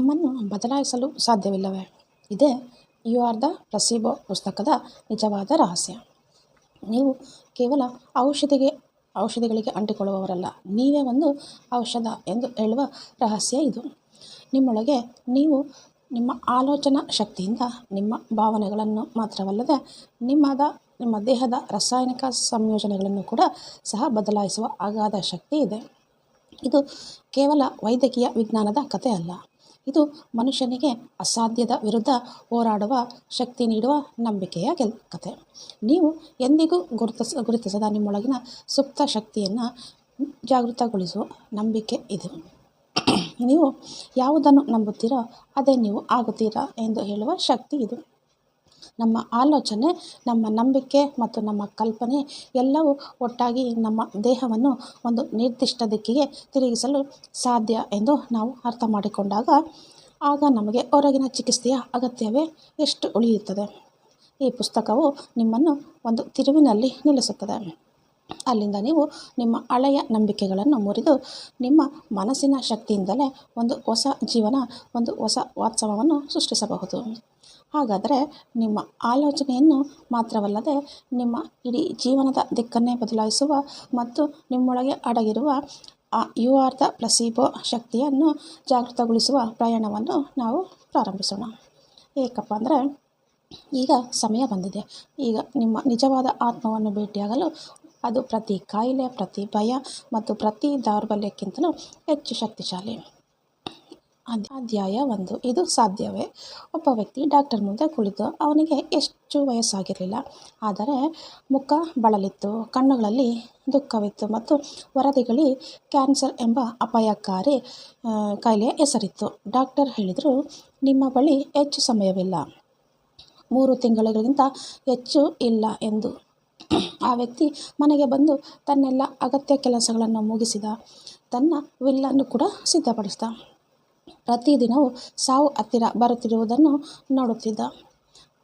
ನಮ್ಮನ್ನು ಬದಲಾಯಿಸಲು ಸಾಧ್ಯವಿಲ್ಲವೇ? ಇದೇ ಯು ಆರ್ ದ ಪ್ಲಸೀಬೋ ಪುಸ್ತಕದ ನಿಜವಾದ ರಹಸ್ಯ. ನೀವು ಕೇವಲ ಔಷಧಿಗಳಿಗೆ ಅಂಟಿಕೊಳ್ಳುವವರಲ್ಲ, ನೀವೇ ಒಂದು ಔಷಧ ಎಂದು ಹೇಳುವ ರಹಸ್ಯ ಇದು. ನಿಮ್ಮೊಳಗೆ ನೀವು ನಿಮ್ಮ ಆಲೋಚನಾ ಶಕ್ತಿಯಿಂದ ನಿಮ್ಮ ಭಾವನೆಗಳನ್ನು ಮಾತ್ರವಲ್ಲದೆ ನಿಮ್ಮ ದೇಹದ ರಾಸಾಯನಿಕ ಸಂಯೋಜನೆಗಳನ್ನು ಕೂಡ ಸಹ ಬದಲಾಯಿಸುವ ಅಗಾಧ ಶಕ್ತಿ ಇದೆ. ಇದು ಕೇವಲ ವೈದ್ಯಕೀಯ ವಿಜ್ಞಾನದ ಕಥೆ ಅಲ್ಲ, ಇದು ಮನುಷ್ಯನಿಗೆ ಅಸಾಧ್ಯದ ವಿರುದ್ಧ ಹೋರಾಡುವ ಶಕ್ತಿ ನೀಡುವ ನಂಬಿಕೆಯ ಕಥೆ. ನೀವು ಎಂದಿಗೂ ಗುರುತಿಸದ ನಿಮ್ಮೊಳಗಿನ ಸುಪ್ತ ಶಕ್ತಿಯನ್ನು ಜಾಗೃತಗೊಳಿಸುವ ನಂಬಿಕೆ ಇದು. ನೀವು ಯಾವುದನ್ನು ನಂಬುತ್ತೀರೋ ಅದೇ ನೀವು ಆಗುತ್ತೀರಾ ಎಂದು ಹೇಳುವ ಶಕ್ತಿ ಇದು. ನಮ್ಮ ಆಲೋಚನೆ, ನಮ್ಮ ನಂಬಿಕೆ ಮತ್ತು ನಮ್ಮ ಕಲ್ಪನೆ ಎಲ್ಲವೂ ಒಟ್ಟಾಗಿ ನಮ್ಮ ದೇಹವನ್ನು ಒಂದು ನಿರ್ದಿಷ್ಟ ದಿಕ್ಕಿಗೆ ತಿರುಗಿಸಲು ಸಾಧ್ಯ ಎಂದು ನಾವು ಅರ್ಥ ಮಾಡಿಕೊಂಡಾಗ ಆಗ ನಮಗೆ ಹೊರಗಿನ ಚಿಕಿತ್ಸೆಯ ಅಗತ್ಯವೇ ಎಷ್ಟು ಉಳಿಯುತ್ತದೆ. ಈ ಪುಸ್ತಕವು ನಿಮ್ಮನ್ನು ಒಂದು ತಿರುವಿನಲ್ಲಿ ನಿಲ್ಲಿಸುತ್ತದೆ. ಅಲ್ಲಿಂದ ನೀವು ನಿಮ್ಮ ಹಳೆಯ ನಂಬಿಕೆಗಳನ್ನು ಮುರಿದು ನಿಮ್ಮ ಮನಸ್ಸಿನ ಶಕ್ತಿಯಿಂದಲೇ ಒಂದು ಹೊಸ ಜೀವನ, ಒಂದು ಹೊಸ ವಾಸ್ತವವನ್ನು ಸೃಷ್ಟಿಸಬಹುದು. ಹಾಗಾದರೆ ನಿಮ್ಮ ಆಲೋಚನೆಯನ್ನು ಮಾತ್ರವಲ್ಲದೆ ನಿಮ್ಮ ಇಡೀ ಜೀವನದ ದಿಕ್ಕನ್ನೇ ಬದಲಾಯಿಸುವ ಮತ್ತು ನಿಮ್ಮೊಳಗೆ ಅಡಗಿರುವ ಆ ಯು ಆರ್ ದ ಪ್ಲಸೀಬೋ ಶಕ್ತಿಯನ್ನು ಜಾಗೃತಗೊಳಿಸುವ ಪ್ರಯಾಣವನ್ನು ನಾವು ಪ್ರಾರಂಭಿಸೋಣ. ಏಕಪ್ಪ ಅಂದರೆ ಈಗ ಸಮಯ ಬಂದಿದೆ. ಈಗ ನಿಮ್ಮ ನಿಜವಾದ ಆತ್ಮವನ್ನು ಭೇಟಿಯಾಗಲು. ಅದು ಪ್ರತಿ ಕಾಯಿಲೆ, ಪ್ರತಿ ಭಯ ಮತ್ತು ಪ್ರತಿ ದೌರ್ಬಲ್ಯಕ್ಕಿಂತಲೂ ಹೆಚ್ಚು ಶಕ್ತಿಶಾಲಿ. ಅಧ್ಯಾಯ 1. ಇದು ಸಾಧ್ಯವೇ? ಒಬ್ಬ ವ್ಯಕ್ತಿ ಡಾಕ್ಟರ್ ಮುಂದೆ ಕುಳಿತು. ಅವನಿಗೆ ಎಷ್ಟು ವಯಸ್ಸಾಗಿರಲಿಲ್ಲ, ಆದರೆ ಮುಖ ಬಳಲಿತ್ತು, ಕಣ್ಣುಗಳಲ್ಲಿ ದುಃಖವಿತ್ತು ಮತ್ತು ವರದಿಗಳಲ್ಲಿ ಕ್ಯಾನ್ಸರ್ ಎಂಬ ಅಪಾಯಕಾರಿ ಕಾಯಿಲೆಯ ಹೆಸರಿತ್ತು. ಡಾಕ್ಟರ್ ಹೇಳಿದರು, ನಿಮ್ಮ ಬಳಿ ಹೆಚ್ಚು ಸಮಯವಿಲ್ಲ, 3 ತಿಂಗಳಿಗಿಂತ ಹೆಚ್ಚು ಇಲ್ಲ ಎಂದು. ಆ ವ್ಯಕ್ತಿ ಮನೆಗೆ ಬಂದು ತನ್ನೆಲ್ಲ ಅಗತ್ಯ ಕೆಲಸಗಳನ್ನು ಮುಗಿಸಿದ, ತನ್ನ ವಿಲ್ಲನ್ನು ಕೂಡ ಸಿದ್ಧಪಡಿಸಿದ. ಪ್ರತಿದಿನವೂ ಸಾವು ಹತ್ತಿರ ಬರುತ್ತಿರುವುದನ್ನು ನೋಡುತ್ತಿದ್ದ.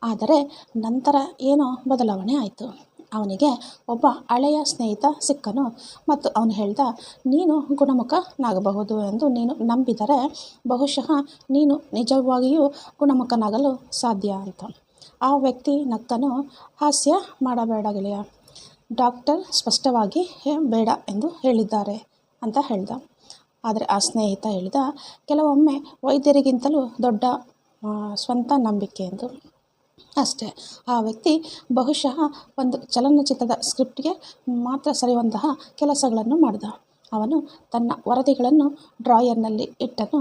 ಆದರೆ ನಂತರ ಏನೋ ಬದಲಾವಣೆ ಆಯಿತು. ಅವನಿಗೆ ಒಬ್ಬ ಹಳೆಯ ಸ್ನೇಹಿತ ಸಿಕ್ಕನು ಮತ್ತು ಅವನು ಹೇಳ್ದ, ನೀನು ಗುಣಮುಖನಾಗಬಹುದು ಎಂದು ನೀನು ನಂಬಿದರೆ ಬಹುಶಃ ನೀನು ನಿಜವಾಗಿಯೂ ಗುಣಮುಖನಾಗಲು ಸಾಧ್ಯ ಅಂತ. ಆ ವ್ಯಕ್ತಿ ನಕ್ಕನು. ಹಾಸ್ಯ ಮಾಡಬೇಡ ಗೆಳೆಯ, ಡಾಕ್ಟರ್ ಸ್ಪಷ್ಟವಾಗಿ ಬೇಡ ಎಂದು ಹೇಳಿದ್ದಾರೆ ಅಂತ ಹೇಳ್ದ. ಆದರೆ ಆ ಸ್ನೇಹಿತ ಹೇಳಿದ, ಕೆಲವೊಮ್ಮೆ ವೈದ್ಯರಿಗಿಂತಲೂ ದೊಡ್ಡ ಸ್ವಂತ ನಂಬಿಕೆ ಎಂದು. ಅಷ್ಟೇ. ಆ ವ್ಯಕ್ತಿ ಬಹುಶಃ ಒಂದು ಚಲನಚಿತ್ರದ ಸ್ಕ್ರಿಪ್ಟ್ಗೆ ಮಾತ್ರ ಸರಿಯುವಂತಹ ಕೆಲಸಗಳನ್ನು ಮಾಡಿದ. ಅವನು ತನ್ನ ವರದಿಗಳನ್ನು ಡ್ರಾಯರ್ನಲ್ಲಿ ಇಟ್ಟನು,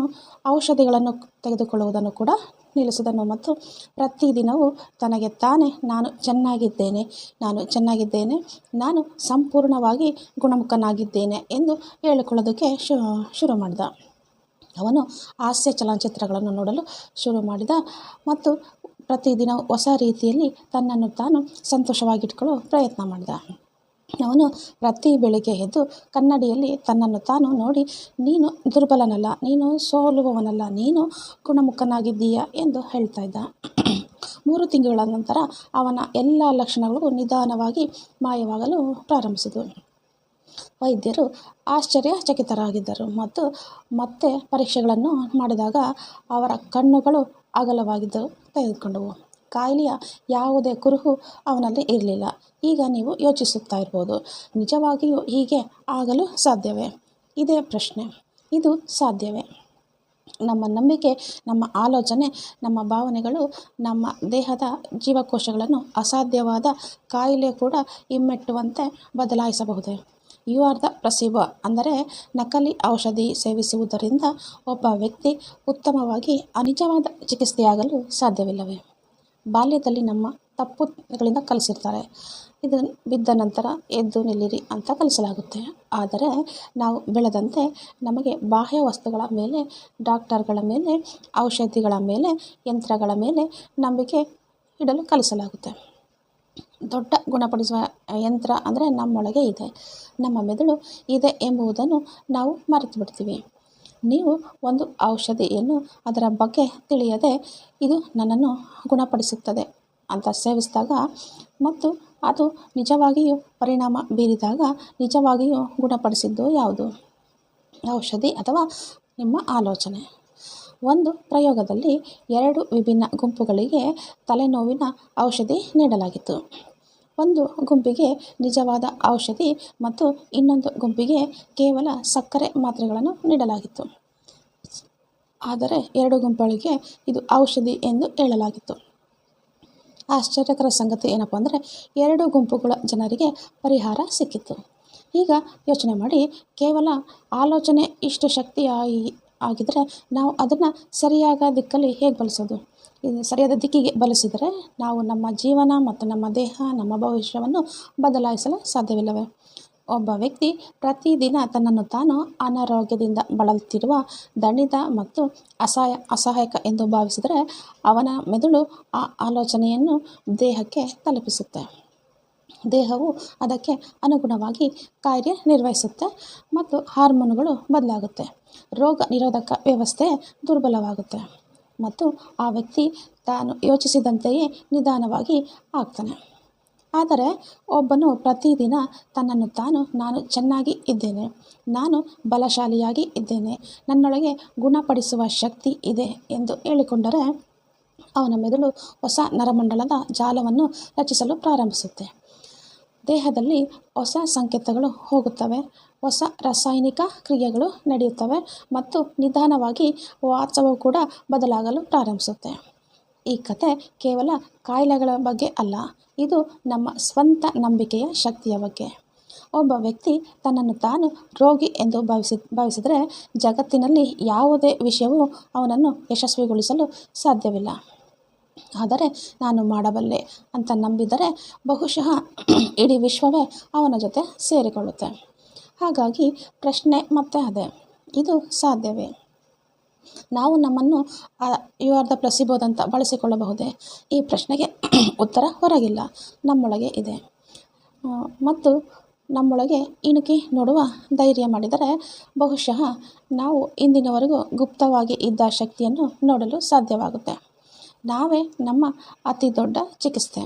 ಔಷಧಿಗಳನ್ನು ತೆಗೆದುಕೊಳ್ಳುವುದನ್ನು ಕೂಡ ನಿಲ್ಲಿಸಿದನು ಮತ್ತು ಪ್ರತಿದಿನವೂ ತನಗೆ ತಾನೇ ನಾನು ಚೆನ್ನಾಗಿದ್ದೇನೆ, ನಾನು ಸಂಪೂರ್ಣವಾಗಿ ಗುಣಮುಖನಾಗಿದ್ದೇನೆ ಎಂದು ಹೇಳಿಕೊಳ್ಳೋದಕ್ಕೆ ಶುರು ಮಾಡಿದ. ಅವನು ಹಾಸ್ಯ ಚಲನಚಿತ್ರಗಳನ್ನು ನೋಡಲು ಶುರು ಮಾಡಿದ ಮತ್ತು ಪ್ರತಿದಿನ ಹೊಸ ರೀತಿಯಲ್ಲಿ ತನ್ನನ್ನು ತಾನು ಸಂತೋಷವಾಗಿಟ್ಕೊಳ್ಳೋ ಪ್ರಯತ್ನ ಮಾಡಿದ. ಅವನು ಪ್ರತಿ ಬೆಳಿಗ್ಗೆ ಎದ್ದು ಕನ್ನಡಿಯಲ್ಲಿ ತನ್ನನ್ನು ತಾನು ನೋಡಿ, ನೀನು ದುರ್ಬಲನಲ್ಲ, ನೀನು ಸೋಲುವವನಲ್ಲ, ನೀನು ಗುಣಮುಖನಾಗಿದ್ದೀಯ ಎಂದು ಹೇಳ್ತಾ ಇದ್ದ. 3 ತಿಂಗಳ ನಂತರ ಅವನ ಎಲ್ಲ ಲಕ್ಷಣಗಳು ನಿಧಾನವಾಗಿ ಮಾಯವಾಗಲು ಪ್ರಾರಂಭಿಸಿದವು. ವೈದ್ಯರು ಆಶ್ಚರ್ಯಚಕಿತರಾಗಿದ್ದರು ಮತ್ತು ಮತ್ತೆ ಪರೀಕ್ಷೆಗಳನ್ನು ಮಾಡಿದಾಗ ಅವರ ಕಣ್ಣುಗಳು ಅಗಲವಾಗಿದ್ದು ತೆಗೆದುಕೊಂಡವು. ಕಾಯಿಲೆಯ ಯಾವುದೇ ಕುರುಹು ಅವನಲ್ಲಿ ಇರಲಿಲ್ಲ. ಈಗ ನೀವು ಯೋಚಿಸುತ್ತಾ ಇರ್ಬೋದು, ನಿಜವಾಗಿಯೂ ಹೀಗೆ ಆಗಲು ಸಾಧ್ಯವೇ? ಇದೇ ಪ್ರಶ್ನೆ. ಇದು ಸಾಧ್ಯವೇ? ನಮ್ಮ ನಂಬಿಕೆ, ನಮ್ಮ ಆಲೋಚನೆ, ನಮ್ಮ ಭಾವನೆಗಳು ನಮ್ಮ ದೇಹದ ಜೀವಕೋಶಗಳನ್ನು ಅಸಾಧ್ಯವಾದ ಕಾಯಿಲೆ ಕೂಡ ಹಿಮ್ಮೆಟ್ಟುವಂತೆ ಬದಲಾಯಿಸಬಹುದೇ? ಯು ಆರ್ ದ ಪ್ಲಸೀಬೋ ಅಂದರೆ ನಕಲಿ ಔಷಧಿ ಸೇವಿಸುವುದರಿಂದ ಒಬ್ಬ ವ್ಯಕ್ತಿ ಉತ್ತಮವಾಗಿ ನಿಜವಾದ ಚಿಕಿತ್ಸೆಯಾಗಲು ಸಾಧ್ಯವಿಲ್ಲವೇ? ಬಾಲ್ಯದಲ್ಲಿ ನಮ್ಮ ತಪ್ಪುಗಳಿಂದ ಕಲಿಸಿರ್ತಾರೆ. ಇದು ಬಿದ್ದ ನಂತರ ಎದ್ದು ನಿಲ್ಲಿರಿ ಅಂತ ಕಲಿಸಲಾಗುತ್ತೆ. ಆದರೆ ನಾವು ಬೆಳೆದಂತೆ ನಮಗೆ ಬಾಹ್ಯ ವಸ್ತುಗಳ ಮೇಲೆ, ಡಾಕ್ಟರ್ಗಳ ಮೇಲೆ, ಔಷಧಿಗಳ ಮೇಲೆ, ಯಂತ್ರಗಳ ಮೇಲೆ ನಂಬಿಕೆ ಇಡಲು ಕಲಿಸಲಾಗುತ್ತೆ. ದೊಡ್ಡ ಗುಣಪಡಿಸುವ ಯಂತ್ರ ಅಂದರೆ ನಮ್ಮೊಳಗೆ ಇದೆ, ನಮ್ಮ ಮೆದುಳು ಇದೆ ಎಂಬುದನ್ನು ನಾವು ಮರೆತು ಬಿಡ್ತೀವಿ. ನೀವು ಒಂದು ಔಷಧಿಯನ್ನು ಅದರ ಬಗ್ಗೆ ತಿಳಿಯದೆ ಇದು ನನ್ನನ್ನು ಗುಣಪಡಿಸುತ್ತದೆ ಅಂತ ಸೇವಿಸಿದಾಗ ಮತ್ತು ಅದು ನಿಜವಾಗಿಯೂ ಪರಿಣಾಮ ಬೀರಿದಾಗ ನಿಜವಾಗಿಯೂ ಗುಣಪಡಿಸಿದ್ದು ಯಾವುದು? ಔಷಧಿ ಅಥವಾ ನಿಮ್ಮ ಆಲೋಚನೆ? ಒಂದು ಪ್ರಯೋಗದಲ್ಲಿ 2 ವಿಭಿನ್ನ ಗುಂಪುಗಳಿಗೆ ತಲೆನೋವಿನ ಔಷಧಿ ನೀಡಲಾಗಿತ್ತು. ಒಂದು ಗುಂಪಿಗೆ ನಿಜವಾದ ಔಷಧಿ ಮತ್ತು ಇನ್ನೊಂದು ಗುಂಪಿಗೆ ಕೇವಲ ಸಕ್ಕರೆ ಮಾತ್ರೆಗಳನ್ನು ನೀಡಲಾಗಿತ್ತು. ಆದರೆ 2 ಗುಂಪುಗಳಿಗೆ ಇದು ಔಷಧಿ ಎಂದು ಹೇಳಲಾಗಿತ್ತು. ಆಶ್ಚರ್ಯಕರ ಸಂಗತಿ ಏನಪ್ಪ ಅಂದರೆ 2 ಗುಂಪುಗಳ ಜನರಿಗೆ ಪರಿಹಾರ ಸಿಕ್ಕಿತ್ತು. ಈಗ ಯೋಚನೆ ಮಾಡಿ, ಕೇವಲ ಆಲೋಚನೆ ಇಷ್ಟು ಆಗಿದ್ದರೆ ನಾವು ಅದನ್ನು ಸರಿಯಾದ ದಿಕ್ಕಲ್ಲಿ ಹೇಗೆ ಬಳಸೋದು? ಸರಿಯಾದ ದಿಕ್ಕಿಗೆ ಬಳಸಿದರೆ ನಾವು ನಮ್ಮ ಜೀವನ ಮತ್ತು ನಮ್ಮ ದೇಹ, ನಮ್ಮ ಭವಿಷ್ಯವನ್ನು ಬದಲಾಯಿಸಲು ಸಾಧ್ಯವಿಲ್ಲವೇ? ಒಬ್ಬ ವ್ಯಕ್ತಿ ಪ್ರತಿದಿನ ತನ್ನನ್ನು ತಾನು ಅನಾರೋಗ್ಯದಿಂದ ಬಳಲುತ್ತಿರುವ, ದಣಿದ ಮತ್ತು ಅಸಹಾಯಕ ಎಂದು ಭಾವಿಸಿದರೆ ಅವನ ಮೆದುಳು ಆ ಆಲೋಚನೆಯನ್ನು ದೇಹಕ್ಕೆ ತಲುಪಿಸುತ್ತೆ. ದೇಹವು ಅದಕ್ಕೆ ಅನುಗುಣವಾಗಿ ಕಾರ್ಯನಿರ್ವಹಿಸುತ್ತೆ ಮತ್ತು ಹಾರ್ಮೋನುಗಳು ಬದಲಾಗುತ್ತೆ. ರೋಗ ನಿರೋಧಕ ವ್ಯವಸ್ಥೆ ದುರ್ಬಲವಾಗುತ್ತೆ ಮತ್ತು ಆ ವ್ಯಕ್ತಿ ತಾನು ಯೋಚಿಸಿದಂತೆಯೇ ನಿಧಾನವಾಗಿ ಆಗ್ತಾನೆ. ಆದರೆ ಒಬ್ಬನು ಪ್ರತಿದಿನ ತನ್ನನ್ನು ತಾನು ನಾನು ಚೆನ್ನಾಗಿ ಇದ್ದೇನೆ, ನಾನು ಬಲಶಾಲಿಯಾಗಿ ಇದ್ದೇನೆ, ನನ್ನೊಳಗೆ ಗುಣಪಡಿಸುವ ಶಕ್ತಿ ಇದೆ ಎಂದು ಹೇಳಿಕೊಂಡರೆ ಅವನ ಮೆದುಳು ಹೊಸ ನರಮಂಡಲದ ಜಾಲವನ್ನು ರಚಿಸಲು ಪ್ರಾರಂಭಿಸುತ್ತೆ. ದೇಹದಲ್ಲಿ ಹೊಸ ಸಂಕೇತಗಳು ಹೋಗುತ್ತವೆ, ಹೊಸ ರಾಸಾಯನಿಕ ಕ್ರಿಯೆಗಳು ನಡೆಯುತ್ತವೆ ಮತ್ತು ನಿಧಾನವಾಗಿ ವಾಸ್ತವವು ಕೂಡ ಬದಲಾಗಲು ಪ್ರಾರಂಭಿಸುತ್ತೆ. ಈ ಕತೆ ಕೇವಲ ಕಾಯಿಲೆಗಳ ಬಗ್ಗೆ ಅಲ್ಲ, ಇದು ನಮ್ಮ ಸ್ವಂತ ನಂಬಿಕೆಯ ಶಕ್ತಿಯ ಬಗ್ಗೆ. ಒಬ್ಬ ವ್ಯಕ್ತಿ ತನ್ನನ್ನು ತಾನು ರೋಗಿ ಎಂದು ಭಾವಿಸಿದರೆ ಜಗತ್ತಿನಲ್ಲಿ ಯಾವುದೇ ವಿಷಯವೂ ಅವನನ್ನು ಯಶಸ್ವಿಗೊಳಿಸಲು ಸಾಧ್ಯವಿಲ್ಲ. ಆದರೆ ನಾನು ಮಾಡಬಲ್ಲೆ ಅಂತ ನಂಬಿದರೆ ಬಹುಶಃ ಇಡೀ ವಿಶ್ವವೇ ಅವನ ಜೊತೆ ಸೇರಿಕೊಳ್ಳುತ್ತೆ. ಹಾಗಾಗಿ ಪ್ರಶ್ನೆ ಮತ್ತೆ ಅದೇ, ಇದು ಸಾಧ್ಯವೇ? ನಾವು ನಮ್ಮನ್ನು ಯು ಆರ್ ದ ಪ್ಲಸಿಬೋದಂತ ಬಳಸಿಕೊಳ್ಳಬಹುದೇ? ಈ ಪ್ರಶ್ನೆಗೆ ಉತ್ತರ ಹೊರಗಿಲ್ಲ, ನಮ್ಮೊಳಗೆ ಇದೆ. ಮತ್ತು ನಮ್ಮೊಳಗೆ ಇಣುಕಿ ನೋಡುವ ಧೈರ್ಯ ಮಾಡಿದರೆ ಬಹುಶಃ ನಾವು ಇಂದಿನವರೆಗೂ ಗುಪ್ತವಾಗಿ ಇದ್ದ ಶಕ್ತಿಯನ್ನು ನೋಡಲು ಸಾಧ್ಯವಾಗುತ್ತೆ. ನಾವೇ ನಮ್ಮ ಅತಿ ದೊಡ್ಡ ಚಿಕಿತ್ಸೆ.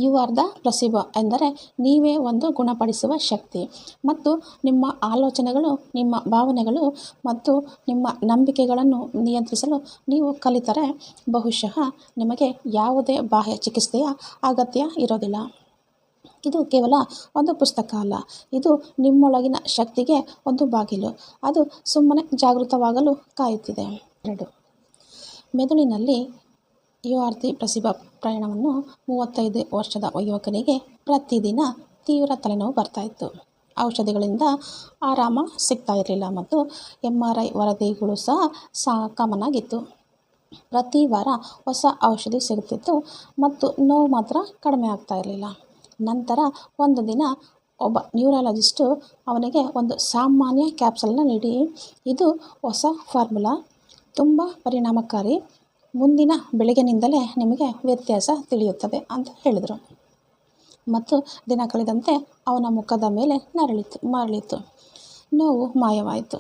ಯು ಆರ್ ದ ಪ್ಲಸಿಬೋ ಎಂದರೆ ನೀವೇ ಒಂದು ಗುಣಪಡಿಸುವ ಶಕ್ತಿ. ಮತ್ತು ನಿಮ್ಮ ಆಲೋಚನೆಗಳು, ನಿಮ್ಮ ಭಾವನೆಗಳು ಮತ್ತು ನಿಮ್ಮ ನಂಬಿಕೆಗಳನ್ನು ನಿಯಂತ್ರಿಸಲು ನೀವು ಕಲಿತರೆ ಬಹುಶಃ ನಿಮಗೆ ಯಾವುದೇ ಬಾಹ್ಯ ಚಿಕಿತ್ಸೆಯ ಅಗತ್ಯ ಇರೋದಿಲ್ಲ. ಇದು ಕೇವಲ ಒಂದು ಪುಸ್ತಕ ಅಲ್ಲ, ಇದು ನಿಮ್ಮೊಳಗಿನ ಶಕ್ತಿಗೆ ಒಂದು ಬಾಗಿಲು. ಅದು ಸುಮ್ಮನೆ ಜಾಗೃತವಾಗಲು ಕಾಯುತ್ತಿದೆ. 2. ಮೆದುಳಿನಲ್ಲಿ ಯು ಆರ್ ದಿ ಪ್ಲಸಿಬೋ ಪ್ರಯಾಣವನ್ನು 35 ವರ್ಷದ ಯುವಕನಿಗೆ ಪ್ರತಿದಿನ ತೀವ್ರ ತಲೆನೋವು ಬರ್ತಾಯಿತ್ತು. ಔಷಧಿಗಳಿಂದ ಆರಾಮ ಸಿಗ್ತಾ ಇರಲಿಲ್ಲ ಮತ್ತು MRI ವರದಿಗಳು ಸಹ ಕಾಮನ್ ಆಗಿತ್ತು. ಪ್ರತಿ ವಾರ ಹೊಸ ಔಷಧಿ ಸಿಗುತ್ತಿತ್ತು ಮತ್ತು ನೋವು ಮಾತ್ರ ಕಡಿಮೆ ಆಗ್ತಾ ಇರಲಿಲ್ಲ. ನಂತರ ಒಂದು ದಿನ ಒಬ್ಬ ನ್ಯೂರಾಲಜಿಸ್ಟು ಅವನಿಗೆ ಒಂದು ಸಾಮಾನ್ಯ ಕ್ಯಾಪ್ಸೂಲನ್ನು ನೀಡಿ, ಇದು ಹೊಸ ಫಾರ್ಮುಲಾ, ತುಂಬ ಪರಿಣಾಮಕಾರಿ, ಮುಂದಿನ ಬೆಳಗಿನಿಂದಲೇ ನಿಮಗೆ ವ್ಯತ್ಯಾಸ ತಿಳಿಯುತ್ತದೆ ಅಂತ ಹೇಳಿದರು. ಮತ್ತು ದಿನ ಕಳೆದಂತೆ ಅವನ ಮುಖದ ಮೇಲೆ ಮರಳಿತು, ನೋವು ಮಾಯವಾಯಿತು.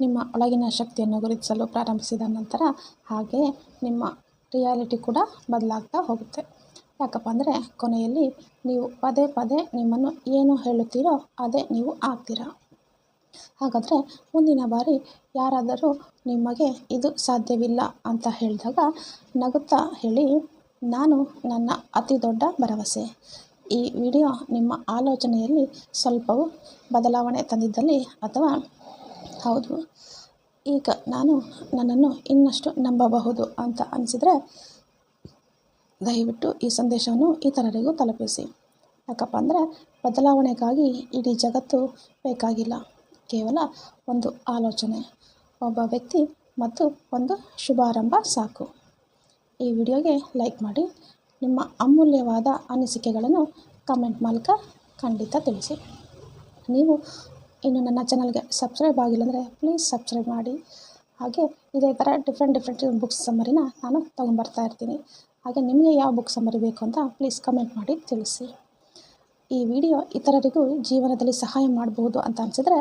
ನಿಮ್ಮ ಒಳಗಿನ ಶಕ್ತಿಯನ್ನು ಗುರುತಿಸಲು ಪ್ರಾರಂಭಿಸಿದ ನಂತರ ಹಾಗೆಯೇ ನಿಮ್ಮ ರಿಯಾಲಿಟಿ ಕೂಡ ಬದಲಾಗ್ತಾ ಹೋಗುತ್ತೆ. ಯಾಕಪ್ಪ ಅಂದರೆ ಕೊನೆಯಲ್ಲಿ ನೀವು ಪದೇ ಪದೇ ನಿಮ್ಮನ್ನು ಏನು ಹೇಳುತ್ತೀರೋ ಅದೇ ನೀವು ಆಗ್ತೀರಾ. ಹಾಗಾದರೆ ಮುಂದಿನ ಬಾರಿ ಯಾರಾದರೂ ನಿಮಗೆ ಇದು ಸಾಧ್ಯವಿಲ್ಲ ಅಂತ ಹೇಳಿದಾಗ ನಗುತ್ತಾ ಹೇಳಿ, ನಾನು ನನ್ನ ಅತಿ ದೊಡ್ಡ ಭರವಸೆ. ಈ ವಿಡಿಯೋ ನಿಮ್ಮ ಆಲೋಚನೆಯಲ್ಲಿ ಸ್ವಲ್ಪವೂ ಬದಲಾವಣೆ ತಂದಿದ್ದಲ್ಲಿ ಅಥವಾ ಹೌದು, ಈಗ ನಾನು ನನ್ನನ್ನು ಇನ್ನಷ್ಟು ನಂಬಬಹುದು ಅಂತ ಅನಿಸಿದರೆ ದಯವಿಟ್ಟು ಈ ಸಂದೇಶವನ್ನು ಇತರರಿಗೂ ತಲುಪಿಸಿ. ಯಾಕಪ್ಪ ಅಂದರೆ ಬದಲಾವಣೆಗಾಗಿ ಇಡೀ ಜಗತ್ತು ಬೇಕಾಗಿಲ್ಲ, ಕೇವಲ ಒಂದು ಆಲೋಚನೆ, ಒಬ್ಬ ವ್ಯಕ್ತಿ ಮತ್ತು ಒಂದು ಶುಭಾರಂಭ ಸಾಕು. ಈ ವಿಡಿಯೋಗೆ ಲೈಕ್ ಮಾಡಿ, ನಿಮ್ಮ ಅಮೂಲ್ಯವಾದ ಅನಿಸಿಕೆಗಳನ್ನು ಕಮೆಂಟ್ ಮೂಲಕ ಖಂಡಿತ ತಿಳಿಸಿ. ನೀವು ಇನ್ನು ನನ್ನ ಚಾನಲ್ಗೆ ಸಬ್ಸ್ಕ್ರೈಬ್ ಆಗಿಲ್ಲ ಅಂದರೆ ಪ್ಲೀಸ್ ಸಬ್ಸ್ಕ್ರೈಬ್ ಮಾಡಿ. ಹಾಗೆ ಇದೇ ಥರ ಡಿಫ್ರೆಂಟ್ ಬುಕ್ಸ್ ಸಮ್ಮರಿನ ನಾನು ತೊಗೊಂಬರ್ತಾ ಇರ್ತೀನಿ. ಹಾಗೆ ನಿಮಗೆ ಯಾವ ಬುಕ್ ಸಮ್ಮರಿ ಬೇಕು ಅಂತ ಪ್ಲೀಸ್ ಕಮೆಂಟ್ ಮಾಡಿ ತಿಳಿಸಿ. ಈ ವಿಡಿಯೋ ಇತರರಿಗೂ ಜೀವನದಲ್ಲಿ ಸಹಾಯ ಮಾಡಬಹುದು ಅಂತ ಅನಿಸಿದರೆ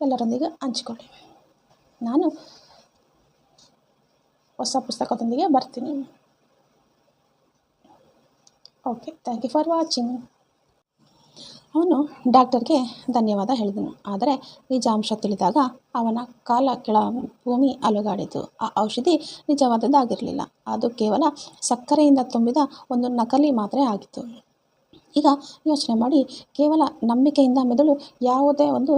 ಎಲ್ಲರೊಂದಿಗೆ ಹಂಚಿಕೊಳ್ಳಿ. ನಾನು ಹೊಸ ಪುಸ್ತಕದೊಂದಿಗೆ ಬರ್ತೀನಿ. Okay, thank you for watching. ಅವನು ಡಾಕ್ಟರ್ಗೆ ಧನ್ಯವಾದ ಹೇಳಿದನು. ಆದರೆ ನಿಜಾಂಶ ತಿಳಿದಾಗ ಅವನ ಕಾಲ ಕೆಳ ಭೂಮಿ ಅಲುಗಾಡಿತು. ಆ ಔಷಧಿ ನಿಜವಾದದ್ದಾಗಿರಲಿಲ್ಲ. ಅದು ಕೇವಲ ಸಕ್ಕರೆಯಿಂದ ತುಂಬಿದ ಒಂದು ನಕಲಿ ಮಾತ್ರೆ ಆಗಿತ್ತು. ಈಗ ಯೋಚನೆ ಮಾಡಿ, ಕೇವಲ ನಂಬಿಕೆಯಿಂದ ಮೆದುಳು ಯಾವುದೇ ಒಂದು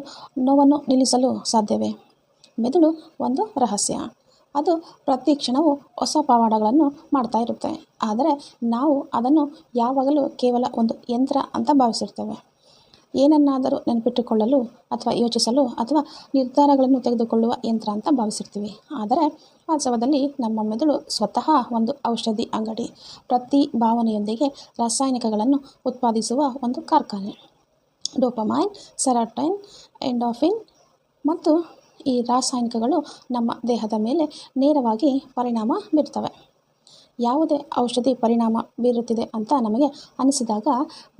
ನೋವನ್ನು ನಿಲ್ಲಿಸಲು ಸಾಧ್ಯವೇ? ಮೆದುಳು ಒಂದು ರಹಸ್ಯ. ಅದು ಪ್ರತಿ ಕ್ಷಣವೂ ಹೊಸ ಪವಾಡಗಳನ್ನು ಮಾಡ್ತಾ ಇರುತ್ತೆ. ಆದರೆ ನಾವು ಅದನ್ನು ಯಾವಾಗಲೂ ಕೇವಲ ಒಂದು ಯಂತ್ರ ಅಂತ ಭಾವಿಸಿರ್ತೇವೆ. ಏನನ್ನಾದರೂ ನೆನಪಿಟ್ಟುಕೊಳ್ಳಲು ಅಥವಾ ಯೋಚಿಸಲು ಅಥವಾ ನಿರ್ಧಾರಗಳನ್ನು ತೆಗೆದುಕೊಳ್ಳುವ ಯಂತ್ರ ಅಂತ ಭಾವಿಸಿರ್ತೀವಿ. ಆದರೆ ವಾಸ್ತವದಲ್ಲಿ ನಮ್ಮ ಮೆದುಳು ಸ್ವತಃ ಒಂದು ಔಷಧಿ ಅಂಗಡಿ. ಪ್ರತಿ ಭಾವನೆಯೊಂದಿಗೆ ರಾಸಾಯನಿಕಗಳನ್ನು ಉತ್ಪಾದಿಸುವ ಒಂದು ಕಾರ್ಖಾನೆ. ಡೋಪಮೈನ್, ಸೆರೋಟೋನಿನ್, ಎಂಡೋರ್ಫಿನ್ ಮತ್ತು ಈ ರಾಸಾಯನಿಕಗಳು ನಮ್ಮ ದೇಹದ ಮೇಲೆ ನೇರವಾಗಿ ಪರಿಣಾಮ ಬೀರ್ತವೆ. ಯಾವುದೇ ಔಷಧಿ ಪರಿಣಾಮ ಬೀರುತ್ತಿದೆ ಅಂತ ನಮಗೆ ಅನಿಸಿದಾಗ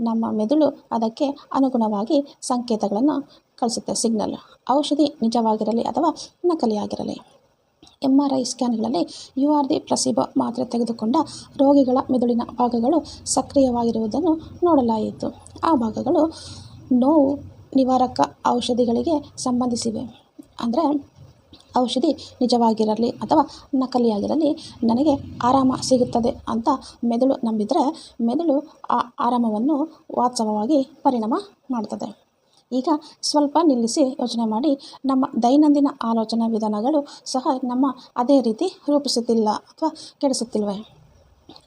ನಮ್ಮ ಮೆದುಳು ಅದಕ್ಕೆ ಅನುಗುಣವಾಗಿ ಸಂಕೇತಗಳನ್ನು ಕಳಿಸುತ್ತೆ, ಸಿಗ್ನಲ್. ಔಷಧಿ ನಿಜವಾಗಿರಲಿ ಅಥವಾ ನಕಲಿಯಾಗಿರಲಿ. MRI ಸ್ಕ್ಯಾನ್ಗಳಲ್ಲಿ UR ಪ್ಲಸಿಬೋ ಮಾತ್ರೆ ತೆಗೆದುಕೊಂಡ ರೋಗಿಗಳ ಮೆದುಳಿನ ಭಾಗಗಳು ಸಕ್ರಿಯವಾಗಿರುವುದನ್ನು ನೋಡಲಾಯಿತು. ಆ ಭಾಗಗಳು ನೋವು ನಿವಾರಕ ಔಷಧಿಗಳಿಗೆ ಸಂಬಂಧಿಸಿವೆ. ಅಂದರೆ ಔಷಧಿ ನಿಜವಾಗಿರಲಿ ಅಥವಾ ನಕಲಿಯಾಗಿರಲಿ, ನನಗೆ ಆರಾಮ ಸಿಗುತ್ತದೆ ಅಂತ ಮೆದುಳು ನಂಬಿದರೆ ಮೆದುಳು ಆ ಆರಾಮವನ್ನು ವಾಸ್ತವವಾಗಿ ಪರಿಣಾಮ ಮಾಡ್ತದೆ. ಈಗ ಸ್ವಲ್ಪ ನಿಲ್ಲಿಸಿ ಯೋಚನೆ ಮಾಡಿ, ನಮ್ಮ ದೈನಂದಿನ ಆಲೋಚನಾ ವಿಧಾನಗಳು ಸಹ ನಮ್ಮ ಅದೇ ರೀತಿ ರೂಪಿಸುತ್ತಿಲ್ಲ ಅಥವಾ ಕೆಡಿಸುತ್ತಿಲ್ವೇ?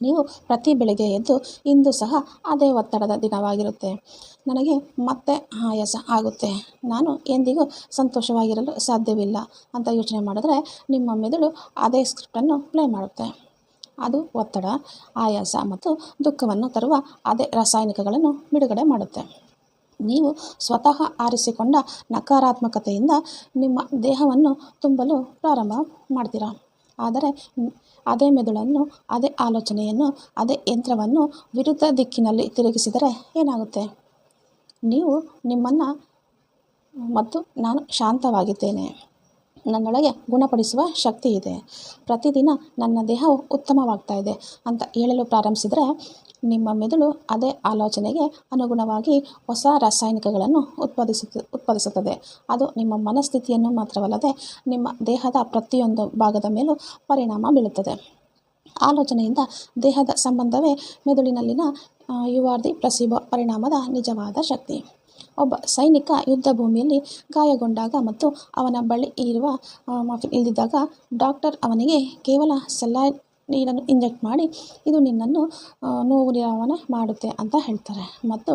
ನೀವು ಪ್ರತಿ ಬೆಳಗ್ಗೆ ಎದ್ದು ಇಂದು ಸಹ ಅದೇ ಒತ್ತಡದ ದಿನವಾಗಿರುತ್ತೆ, ನನಗೆ ಮತ್ತೆ ಆಯಾಸ ಆಗುತ್ತೆ, ನಾನು ಎಂದಿಗೂ ಸಂತೋಷವಾಗಿರಲು ಸಾಧ್ಯವಿಲ್ಲ ಅಂತ ಯೋಚನೆ ಮಾಡಿದ್ರೆ ನಿಮ್ಮ ಮೆದುಳು ಅದೇ ಸ್ಕ್ರಿಪ್ಟನ್ನು ಪ್ಲೇ ಮಾಡುತ್ತೆ. ಅದು ಒತ್ತಡ, ಆಯಾಸ ಮತ್ತು ದುಃಖವನ್ನು ತರುವ ಅದೇ ರಾಸಾಯನಿಕಗಳನ್ನು ಬಿಡುಗಡೆ ಮಾಡುತ್ತೆ. ನೀವು ಸ್ವತಃ ಆರಿಸಿಕೊಂಡ ನಕಾರಾತ್ಮಕತೆಯಿಂದ ನಿಮ್ಮ ದೇಹವನ್ನು ತುಂಬಲು ಪ್ರಾರಂಭ ಮಾಡ್ತೀರಾ. ಆದರೆ ಅದೇ ಮೆದುಳನ್ನು, ಅದೇ ಆಲೋಚನೆಯನ್ನು, ಅದೇ ಯಂತ್ರವನ್ನು ವಿರುದ್ಧ ದಿಕ್ಕಿನಲ್ಲಿ ತಿರುಗಿಸಿದರೆ ಏನಾಗುತ್ತೆ? ನೀವು ನಿಮ್ಮನ್ನು ಮತ್ತು ನಾನು ಶಾಂತವಾಗಿದ್ದೇನೆ, ನನ್ನೊಳಗೆ ಗುಣಪಡಿಸುವ ಶಕ್ತಿ ಇದೆ, ಪ್ರತಿದಿನ ನನ್ನ ದೇಹವು ಉತ್ತಮವಾಗ್ತಾ ಇದೆ ಅಂತ ಹೇಳಲು ಪ್ರಾರಂಭಿಸಿದರೆ ನಿಮ್ಮ ಮೆದುಳು ಅದೇ ಆಲೋಚನೆಗೆ ಅನುಗುಣವಾಗಿ ಹೊಸ ರಾಸಾಯನಿಕಗಳನ್ನು ಉತ್ಪಾದಿಸುತ್ತದೆ. ಅದು ನಿಮ್ಮ ಮನಸ್ಥಿತಿಯನ್ನು ಮಾತ್ರವಲ್ಲದೆ ನಿಮ್ಮ ದೇಹದ ಪ್ರತಿಯೊಂದು ಭಾಗದ ಮೇಲೂ ಪರಿಣಾಮ ಬೀಳುತ್ತದೆ. ಆಲೋಚನೆಯಿಂದ ದೇಹದ ಸಂಬಂಧವೇ ಮೆದುಳಿನಲ್ಲಿನ UR ಪ್ಲಸಿಬೋ ಪರಿಣಾಮದ ನಿಜವಾದ ಶಕ್ತಿ. ಒಬ್ಬ ಸೈನಿಕ ಯುದ್ಧ ಭೂಮಿಯಲ್ಲಿ ಗಾಯಗೊಂಡಾಗ ಮತ್ತು ಅವನ ಬಳಿ ಇರುವ ಮಾರ್ಫಿನ್ ಇಲ್ಲದಿದ್ದಾಗ ಡಾಕ್ಟರ್ ಅವನಿಗೆ ಕೇವಲ ಸಲೈನ್ ನೀರನ್ನು ಇಂಜೆಕ್ಟ್ ಮಾಡಿ ಇದು ನಿನ್ನನ್ನು ನೋವು ನಿವಾರಣೆ ಮಾಡುತ್ತೆ ಅಂತ ಹೇಳ್ತಾರೆ. ಮತ್ತು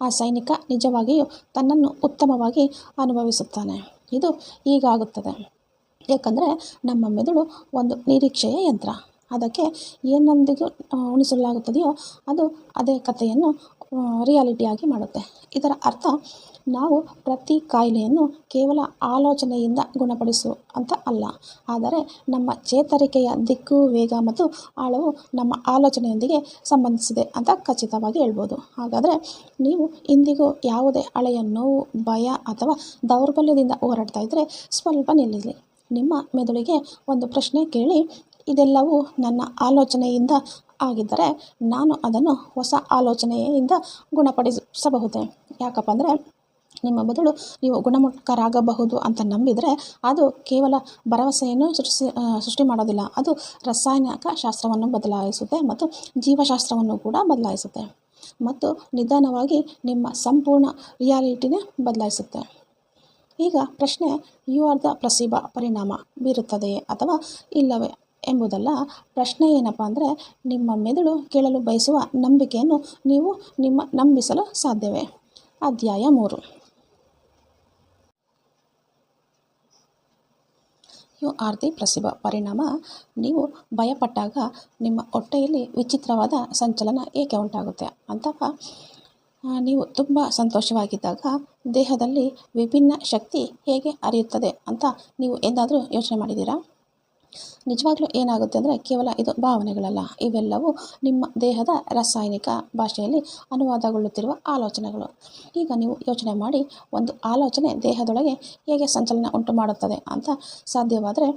ಆ ಸೈನಿಕ ನಿಜವಾಗಿಯೂ ತನ್ನನ್ನು ಉತ್ತಮವಾಗಿ ಅನುಭವಿಸುತ್ತಾನೆ. ಇದು ಹೀಗಾಗುತ್ತದೆ ಏಕೆಂದರೆ ನಮ್ಮ ಮೆದುಳು ಒಂದು ನಿರೀಕ್ಷೆಯ ಯಂತ್ರ. ಅದಕ್ಕೆ ಏನೊಂದಿಗೂ ಉಣಿಸಲಾಗುತ್ತದೆಯೋ ಅದು ಅದೇ ಕಥೆಯನ್ನು ರಿಯಾಲಿಟಿಯಾಗಿ ಮಾಡುತ್ತೆ. ಇದರ ಅರ್ಥ ನಾವು ಪ್ರತಿ ಕಾಯಿಲೆಯನ್ನು ಕೇವಲ ಆಲೋಚನೆಯಿಂದ ಗುಣಪಡಿಸು ಅಂತ ಅಲ್ಲ, ಆದರೆ ನಮ್ಮ ಚೇತರಿಕೆಯ ದಿಕ್ಕು, ವೇಗ ಮತ್ತು ಆಳವು ನಮ್ಮ ಆಲೋಚನೆಯೊಂದಿಗೆ ಸಂಬಂಧಿಸಿದೆ ಅಂತ ಖಚಿತವಾಗಿ ಹೇಳ್ಬೋದು. ಹಾಗಾದರೆ ನೀವು ಇಂದಿಗೂ ಯಾವುದೇ ಹಳೆಯ ನೋವು, ಭಯ ಅಥವಾ ದೌರ್ಬಲ್ಯದಿಂದ ಹೋರಾಡ್ತಾ ಇದ್ದರೆ ಸ್ವಲ್ಪ ನಿಲ್ಲಿಸಿ. ನಿಮ್ಮ ಮೆದುಳಿಗೆ ಒಂದು ಪ್ರಶ್ನೆ ಕೇಳಿ, ಇದೆಲ್ಲವೂ ನನ್ನ ಆಲೋಚನೆಯಿಂದ ಆಗಿದ್ದರೆ ನಾನು ಅದನ್ನು ಹೊಸ ಆಲೋಚನೆಯಿಂದ ಗುಣಪಡಿಸಬಹುದೇ? ಯಾಕಪ್ಪ ಅಂದರೆ ನಿಮ್ಮ ಮೆದುಳು ನೀವು ಗುಣಮುಖರಾಗಬಹುದು ಅಂತ ನಂಬಿದರೆ ಅದು ಕೇವಲ ಭರವಸೆಯನ್ನು ಸೃಷ್ಟಿ ಮಾಡೋದಿಲ್ಲ, ಅದು ರಾಸಾಯನಿಕ ಶಾಸ್ತ್ರವನ್ನು ಬದಲಾಯಿಸುತ್ತೆ ಮತ್ತು ಜೀವಶಾಸ್ತ್ರವನ್ನು ಕೂಡ ಬದಲಾಯಿಸುತ್ತೆ ಮತ್ತು ನಿಧಾನವಾಗಿ ನಿಮ್ಮ ಸಂಪೂರ್ಣ ರಿಯಾಲಿಟಿನೇ ಬದಲಾಯಿಸುತ್ತೆ. ಈಗ ಪ್ರಶ್ನೆ UR ಪ್ಲಸಿಬೋ ಪರಿಣಾಮ ಬೀರುತ್ತದೆಯೇ ಅಥವಾ ಇಲ್ಲವೇ ಎಂಬುದಲ್ಲ. ಪ್ರಶ್ನೆ ಏನಪ್ಪ ಅಂದರೆ, ನಿಮ್ಮ ಮೆದುಳು ಕೇಳಲು ಬಯಸುವ ನಂಬಿಕೆಯನ್ನು ನೀವು ನಂಬಿಸಲು ಸಾಧ್ಯವೇ? ಅಧ್ಯಾಯ 3. UR ಪ್ಲಸಿಬೋ ಪರಿಣಾಮ. ನೀವು ಭಯಪಟ್ಟಾಗ ನಿಮ್ಮ ಹೊಟ್ಟೆಯಲ್ಲಿ ವಿಚಿತ್ರವಾದ ಸಂಚಲನ ಏಕೆ ಉಂಟಾಗುತ್ತೆ? ಅಥವಾ ನೀವು ತುಂಬ ಸಂತೋಷವಾಗಿದ್ದಾಗ ದೇಹದಲ್ಲಿ ವಿಭಿನ್ನ ಶಕ್ತಿ ಹೇಗೆ ಹರಿಯುತ್ತದೆ ಅಂತ ನೀವು ಎಂದಾದರೂ ಯೋಚನೆ ಮಾಡಿದ್ದೀರಾ? ನಿಜವಾಗ್ಲೂ ಏನಾಗುತ್ತೆ ಅಂದರೆ ಕೇವಲ ಇದು ಭಾವನೆಗಳಲ್ಲ, ಇವೆಲ್ಲವೂ ನಿಮ್ಮ ದೇಹದ ರಾಸಾಯನಿಕ ಭಾಷೆಯಲ್ಲಿ ಅನುವಾದಗೊಳ್ಳುತ್ತಿರುವ ಆಲೋಚನೆಗಳು. ಈಗ ನೀವು ಯೋಚನೆ ಮಾಡಿ, ಒಂದು ಆಲೋಚನೆ ದೇಹದೊಳಗೆ ಹೇಗೆ ಸಂಚಲನ ಉಂಟು ಮಾಡುತ್ತದೆ ಅಂತ ಸಾಧ್ಯವಾದರೆ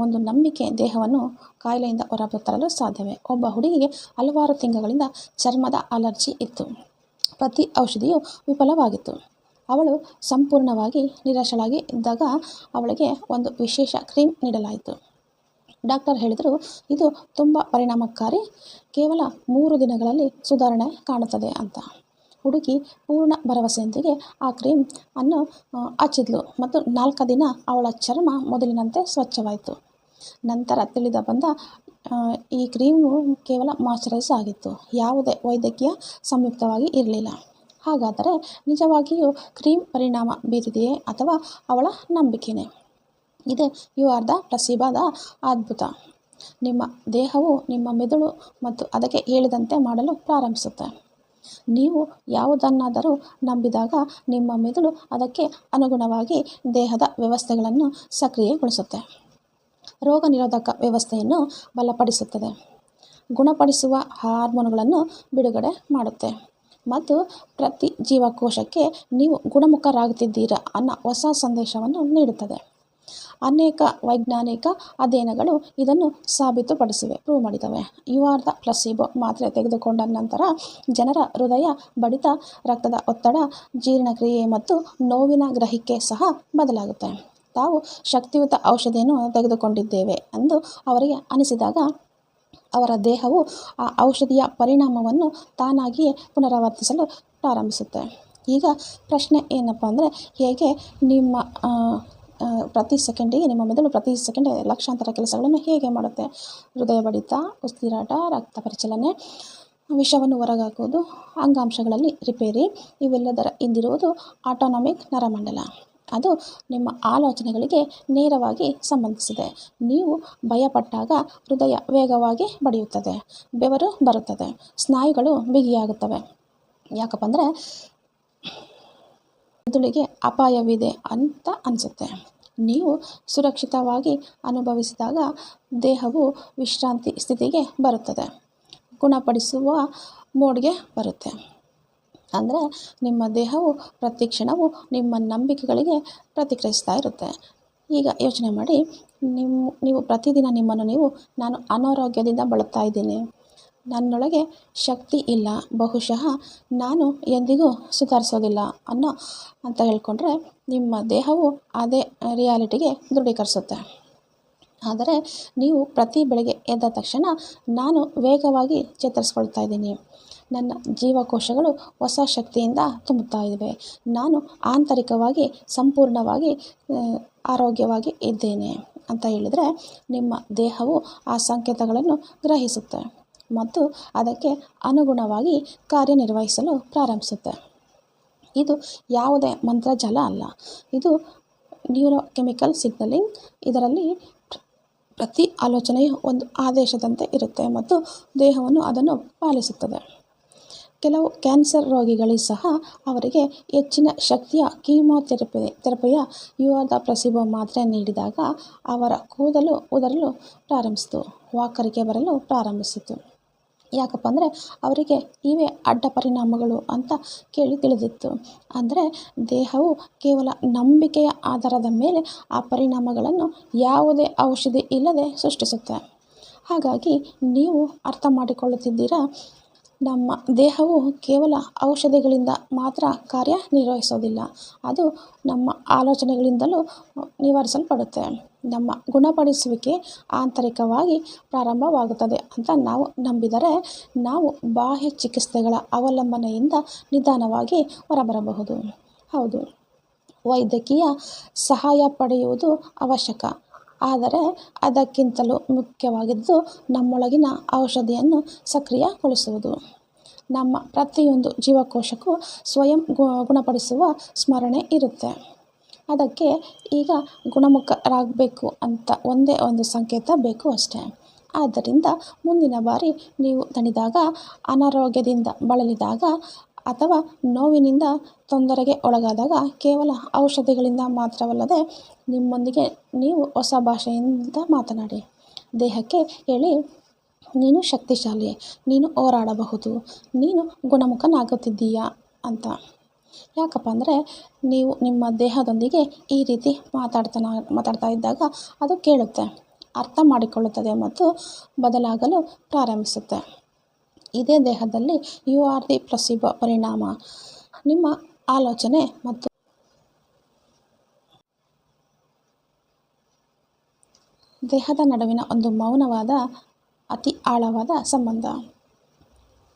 ಒಂದು ನಂಬಿಕೆ ದೇಹವನ್ನು ಕಾಯಿಲೆಯಿಂದ ಹೊರತರಲು ಸಾಧ್ಯವೇ? ಒಬ್ಬ ಹುಡುಗಿಗೆ ಹಲವಾರು ತಿಂಗಳಿಂದ ಚರ್ಮದ ಅಲರ್ಜಿ ಇತ್ತು. ಪ್ರತಿ ಔಷಧಿಯು ವಿಫಲವಾಗಿತ್ತು. ಅವಳು ಸಂಪೂರ್ಣವಾಗಿ ನಿರಾಶಳಾಗಿ ಇದ್ದಾಗ ಅವಳಿಗೆ ಒಂದು ವಿಶೇಷ ಕ್ರೀಮ್ ನೀಡಲಾಯಿತು. ಡಾಕ್ಟರ್ ಹೇಳಿದರು, ಇದು ತುಂಬ ಪರಿಣಾಮಕಾರಿ, ಕೇವಲ 3 ದಿನಗಳಲ್ಲಿ ಸುಧಾರಣೆ ಕಾಣುತ್ತದೆ ಅಂತ. ಹುಡುಗಿ ಪೂರ್ಣ ಭರವಸೆಯೊಂದಿಗೆ ಆ ಕ್ರೀಮ್ ಅನ್ನು ಹಚ್ಚಿದ್ಲು ಮತ್ತು 4 ದಿನ ಅವಳ ಚರ್ಮ ಮೊದಲಿನಂತೆ ಸ್ವಚ್ಛವಾಯಿತು. ನಂತರ ತಿಳಿದ ಬಂದ ಈ ಕ್ರೀಮು ಕೇವಲ ಮಾಯ್ಚರೈಸ್ ಆಗಿತ್ತು, ಯಾವುದೇ ವೈದ್ಯಕೀಯ ಸಂಯುಕ್ತವಾಗಿ ಇರಲಿಲ್ಲ. ಹಾಗಾದರೆ ನಿಜವಾಗಿಯೂ ಕ್ರೀಮ್ ಪರಿಣಾಮ ಬೀರಿದೆಯೇ ಅಥವಾ ಅವಳ ನಂಬಿಕೆಯೇ? ಇದೆ ಯು ಆರ್ ದ ಪ್ಲಸೀಬಾದ ಅದ್ಭುತ. ನಿಮ್ಮ ದೇಹವು ನಿಮ್ಮ ಮೆದುಳು ಮತ್ತು ಅದಕ್ಕೆ ಹೇಳಿದಂತೆ ಮಾಡಲು ಪ್ರಾರಂಭಿಸುತ್ತೆ. ನೀವು ಯಾವುದನ್ನಾದರೂ ನಂಬಿದಾಗ ನಿಮ್ಮ ಮೆದುಳು ಅದಕ್ಕೆ ಅನುಗುಣವಾಗಿ ದೇಹದ ವ್ಯವಸ್ಥೆಗಳನ್ನು ಸಕ್ರಿಯಗೊಳಿಸುತ್ತೆ, ರೋಗ ನಿರೋಧಕ ವ್ಯವಸ್ಥೆಯನ್ನು ಬಲಪಡಿಸುತ್ತದೆ, ಗುಣಪಡಿಸುವ ಹಾರ್ಮೋನುಗಳನ್ನು ಬಿಡುಗಡೆ ಮಾಡುತ್ತೆ ಮತ್ತು ಪ್ರತಿ ಜೀವಕೋಶಕ್ಕೆ ನೀವು ಗುಣಮುಖರಾಗುತ್ತಿದ್ದೀರಾ ಅನ್ನೋ ಹೊಸ ಸಂದೇಶವನ್ನು ನೀಡುತ್ತದೆ. ಅನೇಕ ವೈಜ್ಞಾನಿಕ ಅಧ್ಯಯನಗಳು ಇದನ್ನು ಸಾಬೀತುಪಡಿಸಿವೆ, ಪ್ರೂವ್ ಮಾಡಿದ್ದಾವೆ. ಯು ಆರ್ ದ ಪ್ಲಸೀಬೋ ಮಾತ್ರೆ ತೆಗೆದುಕೊಂಡ ನಂತರ ಜನರ ಹೃದಯ ಬಡಿತ, ರಕ್ತದ ಒತ್ತಡ, ಜೀರ್ಣಕ್ರಿಯೆ ಮತ್ತು ನೋವಿನ ಗ್ರಹಿಕೆ ಸಹ ಬದಲಾಗುತ್ತೆ. ತಾವು ಶಕ್ತಿಯುತ ಔಷಧಿಯನ್ನು ತೆಗೆದುಕೊಂಡಿದ್ದೇವೆ ಎಂದು ಅವರಿಗೆ ಅನಿಸಿದಾಗ ಅವರ ದೇಹವು ಆ ಔಷಧಿಯ ಪರಿಣಾಮವನ್ನು ತಾನಾಗಿಯೇ ಪುನರಾವರ್ತಿಸಲು ಪ್ರಾರಂಭಿಸುತ್ತೆ. ಈಗ ಪ್ರಶ್ನೆ ಏನಪ್ಪ ಅಂದರೆ, ಹೇಗೆ ನಿಮ್ಮ ಪ್ರತಿ ಸೆಕೆಂಡಿಗೆ ನಿಮ್ಮ ಮೆದುಳು ಪ್ರತಿ ಸೆಕೆಂಡ್ ಲಕ್ಷಾಂತರ ಕೆಲಸಗಳನ್ನು ಹೇಗೆ ಮಾಡುತ್ತೆ? ಹೃದಯ ಬಡಿತ, ಉಸಿರಾಟ, ರಕ್ತ ಪರಿಚಲನೆ, ವಿಷವನ್ನು ಹೊರಗಾಕುವುದು, ಅಂಗಾಂಶಗಳಲ್ಲಿ ರಿಪೇರಿ, ಇವೆಲ್ಲದರ ಹಿಂದಿರುವುದು ಆಟೋನಾಮಿಕ್ ನರಮಂಡಲ. ಅದು ನಿಮ್ಮ ಆಲೋಚನೆಗಳಿಗೆ ನೇರವಾಗಿ ಸಂಬಂಧಿಸಿದೆ. ನೀವು ಭಯಪಟ್ಟಾಗ ಹೃದಯ ವೇಗವಾಗಿ ಬಡಿಯುತ್ತದೆ, ಬೆವರು ಬರುತ್ತದೆ, ಸ್ನಾಯುಗಳು ಬಿಗಿಯಾಗುತ್ತವೆ. ಯಾಕಪ್ಪ ಅಂದರೆ ಮೆದುಳಿಗೆ ಅಪಾಯವಿದೆ ಅಂತ ಅನಿಸುತ್ತೆ. ನೀವು ಸುರಕ್ಷಿತವಾಗಿ ಅನುಭವಿಸಿದಾಗ ದೇಹವು ವಿಶ್ರಾಂತಿ ಸ್ಥಿತಿಗೆ ಬರುತ್ತದೆ, ಗುಣಪಡಿಸುವ ಮೋಡ್ಗೆ ಬರುತ್ತೆ. ಅಂದರೆ ನಿಮ್ಮ ದೇಹವು ಪ್ರತಿ ಕ್ಷಣವೂ ನಿಮ್ಮ ನಂಬಿಕೆಗಳಿಗೆ ಪ್ರತಿಕ್ರಿಯಿಸ್ತಾ ಇರುತ್ತೆ. ಈಗ ಯೋಚನೆ ಮಾಡಿ, ನೀವು ಪ್ರತಿದಿನ ನಿಮ್ಮನ್ನು ನಾನು ಅನಾರೋಗ್ಯದಿಂದ ಬಳಲ್ತಾ ಇದ್ದೀನಿ, ನನ್ನೊಳಗೆ ಶಕ್ತಿ ಇಲ್ಲ, ಬಹುಶಃ ನಾನು ಎಂದಿಗೂ ಸುಧಾರಿಸೋದಿಲ್ಲ ಅಂತ ಹೇಳ್ಕೊಂಡ್ರೆ ನಿಮ್ಮ ದೇಹವು ಅದೇ ರಿಯಾಲಿಟಿಗೆ ದೃಢೀಕರಿಸುತ್ತೆ. ಆದರೆ ನೀವು ಪ್ರತಿ ಬೆಳಗ್ಗೆ ಎದ್ದ ತಕ್ಷಣ ನಾನು ವೇಗವಾಗಿ ಚೇತರಿಸ್ಕೊಳ್ತಾ ಇದ್ದೀನಿ, ನನ್ನ ಜೀವಕೋಶಗಳು ಹೊಸ ಶಕ್ತಿಯಿಂದ ತುಂಬುತ್ತಾ ಇವೆ, ನಾನು ಆಂತರಿಕವಾಗಿ ಸಂಪೂರ್ಣವಾಗಿ ಆರೋಗ್ಯವಾಗಿ ಇದ್ದೇನೆ ಅಂತ ಹೇಳಿದರೆ ನಿಮ್ಮ ದೇಹವು ಆ ಸಂಕೇತಗಳನ್ನು ಗ್ರಹಿಸುತ್ತೆ ಮತ್ತು ಅದಕ್ಕೆ ಅನುಗುಣವಾಗಿ ಕಾರ್ಯನಿರ್ವಹಿಸಲು ಪ್ರಾರಂಭಿಸುತ್ತೆ. ಇದು ಯಾವುದೇ ಮಂತ್ರಜಾಲ ಅಲ್ಲ, ಇದು ನ್ಯೂರೋಕೆಮಿಕಲ್ ಸಿಗ್ನಲಿಂಗ್. ಇದರಲ್ಲಿ ಪ್ರತಿ ಆಲೋಚನೆಯು ಒಂದು ಆದೇಶದಂತೆ ಇರುತ್ತೆ ಮತ್ತು ದೇಹವನ್ನು ಅದನ್ನು ಪಾಲಿಸುತ್ತದೆ. ಕೆಲವು ಕ್ಯಾನ್ಸರ್ ರೋಗಿಗಳಿಗೆ ಸಹ ಅವರಿಗೆ ಹೆಚ್ಚಿನ ಶಕ್ತಿಯ ಕೀಮೋಥೆರಪಿಯ ಯು ಆರ್ ದ ಪ್ಲಸೀಬೋ ಮಾತ್ರೆ ನೀಡಿದಾಗ ಅವರ ಕೂದಲು ಉದುರಲು ಪ್ರಾರಂಭಿಸಿತು, ವಾಕರಿಕೆ ಬರಲು ಪ್ರಾರಂಭಿಸಿತು. ಯಾಕಪ್ಪ ಅಂದರೆ ಅವರಿಗೆ ಇವೇ ಅಡ್ಡ ಪರಿಣಾಮಗಳು ಅಂತ ಕೇಳಿ ತಿಳಿದಿತ್ತು. ಅಂದರೆ ದೇಹವು ಕೇವಲ ನಂಬಿಕೆಯ ಆಧಾರದ ಮೇಲೆ ಆ ಪರಿಣಾಮಗಳನ್ನು ಯಾವುದೇ ಔಷಧಿ ಇಲ್ಲದೆ ಸೃಷ್ಟಿಸುತ್ತೆ. ಹಾಗಾಗಿ ನೀವು ಅರ್ಥ ಮಾಡಿಕೊಳ್ಳುತ್ತಿದ್ದೀರಾ, ನಮ್ಮ ದೇಹವು ಕೇವಲ ಔಷಧಿಗಳಿಂದ ಮಾತ್ರ ಕಾರ್ಯನಿರ್ವಹಿಸೋದಿಲ್ಲ, ಅದು ನಮ್ಮ ಆಲೋಚನೆಗಳಿಂದಲೂ ನಿವಾರಿಸಲ್ಪಡುತ್ತೆ. ನಮ್ಮ ಗುಣಪಡಿಸುವಿಕೆ ಆಂತರಿಕವಾಗಿ ಪ್ರಾರಂಭವಾಗುತ್ತದೆ ಅಂತ ನಾವು ನಂಬಿದರೆ ನಾವು ಬಾಹ್ಯ ಚಿಕಿತ್ಸೆಗಳ ಅವಲಂಬನೆಯಿಂದ ನಿಧಾನವಾಗಿ ಹೊರಬರಬಹುದು. ಹೌದು, ವೈದ್ಯಕೀಯ ಸಹಾಯ ಪಡೆಯುವುದು ಅವಶ್ಯಕ, ಆದರೆ ಅದಕ್ಕಿಂತಲೂ ಮುಖ್ಯವಾಗಿದ್ದು ನಮ್ಮೊಳಗಿನ ಔಷಧಿಯನ್ನು ಸಕ್ರಿಯಗೊಳಿಸುವುದು. ನಮ್ಮ ಪ್ರತಿಯೊಂದು ಜೀವಕೋಶಕ್ಕೂ ಸ್ವಯಂ ಗುಣಪಡಿಸುವ ಸ್ಮರಣೆ ಇರುತ್ತೆ. ಅದಕ್ಕೆ ಈಗ ಗುಣಮುಖರಾಗಬೇಕು ಅಂತ ಒಂದೇ ಒಂದು ಸಂಕೇತ ಬೇಕು ಅಷ್ಟೇ. ಆದ್ದರಿಂದ ಮುಂದಿನ ಬಾರಿ ನೀವು ದಣಿದಾಗ, ಅನಾರೋಗ್ಯದಿಂದ ಬಳಲಿದಾಗ ಅಥವಾ ನೋವಿನಿಂದ ತೊಂದರೆಗೆ ಒಳಗಾದಾಗ ಕೇವಲ ಔಷಧಿಗಳಿಂದ ಮಾತ್ರವಲ್ಲದೆ ನಿಮ್ಮೊಂದಿಗೆ ನೀವು ಹೊಸ ಭಾಷೆಯಿಂದ ಮಾತನಾಡಿ. ದೇಹಕ್ಕೆ ಹೇಳಿ, ನೀನು ಶಕ್ತಿಶಾಲಿ, ನೀನು ಹೋರಾಡಬಹುದು, ನೀನು ಗುಣಮುಖನಾಗುತ್ತಿದ್ದೀಯಾ ಅಂತ. ಯಾಕಪ್ಪ ಅಂದರೆ ನೀವು ನಿಮ್ಮ ದೇಹದೊಂದಿಗೆ ಈ ರೀತಿ ಮಾತಾಡ್ತಾ ಇದ್ದಾಗ ಅದು ಕೇಳುತ್ತೆ, ಅರ್ಥ ಮಾಡಿಕೊಳ್ಳುತ್ತದೆ ಮತ್ತು ಬದಲಾಗಲು ಪ್ರಾರಂಭಿಸುತ್ತೆ. ಇದೇ ದೇಹದಲ್ಲಿ ಯು ಆರ್ ದಿ ಪ್ಲಸಿಬೋ ಪರಿಣಾಮ. ನಿಮ್ಮ ಆಲೋಚನೆ ಮತ್ತು ದೇಹದ ನಡುವಿನ ಒಂದು ಮೌನವಾದ ಅತಿ ಆಳವಾದ ಸಂಬಂಧ.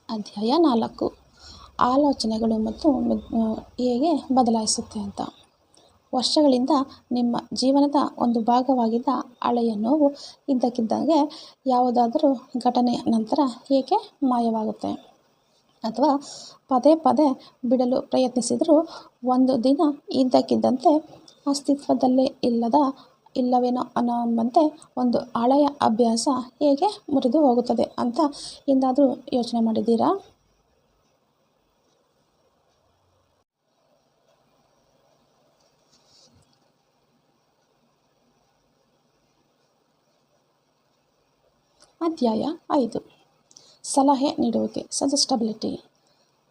ಅಧ್ಯಾಯ 4. ಆಲೋಚನೆಗಳು ಮತ್ತು ಹೇಗೆ ಬದಲಾಯಿಸುತ್ತೆ ಅಂತ. ವರ್ಷಗಳಿಂದ ನಿಮ್ಮ ಜೀವನದ ಒಂದು ಭಾಗವಾಗಿದ್ದ ಹಳೆಯ ನೋವು ಇದ್ದಕ್ಕಿದ್ದಂಗೆ ಯಾವುದಾದರೂ ಘಟನೆಯ ನಂತರ ಏಕೆ ಮಾಯವಾಗುತ್ತೆ, ಅಥವಾ ಪದೇ ಪದೇ ಬಿಡಲು ಪ್ರಯತ್ನಿಸಿದರೂ ಒಂದು ದಿನ ಇದ್ದಕ್ಕಿದ್ದಂತೆ ಅಸ್ತಿತ್ವದಲ್ಲೇ ಇಲ್ಲವೇನೋ ಅನ್ನೋಂಬಂತೆ ಒಂದು ಹಳೆಯ ಅಭ್ಯಾಸ ಹೇಗೆ ಮುರಿದು ಹೋಗುತ್ತದೆ ಅಂತ ಎಂದಾದರೂ ಯೋಚನೆ ಮಾಡಿದ್ದೀರಾ? ಅಧ್ಯಾಯ 5. ಸಲಹೆ ನೀಡುವಿಕೆ, ಸಜೆಸ್ಟಬಿಲಿಟಿ.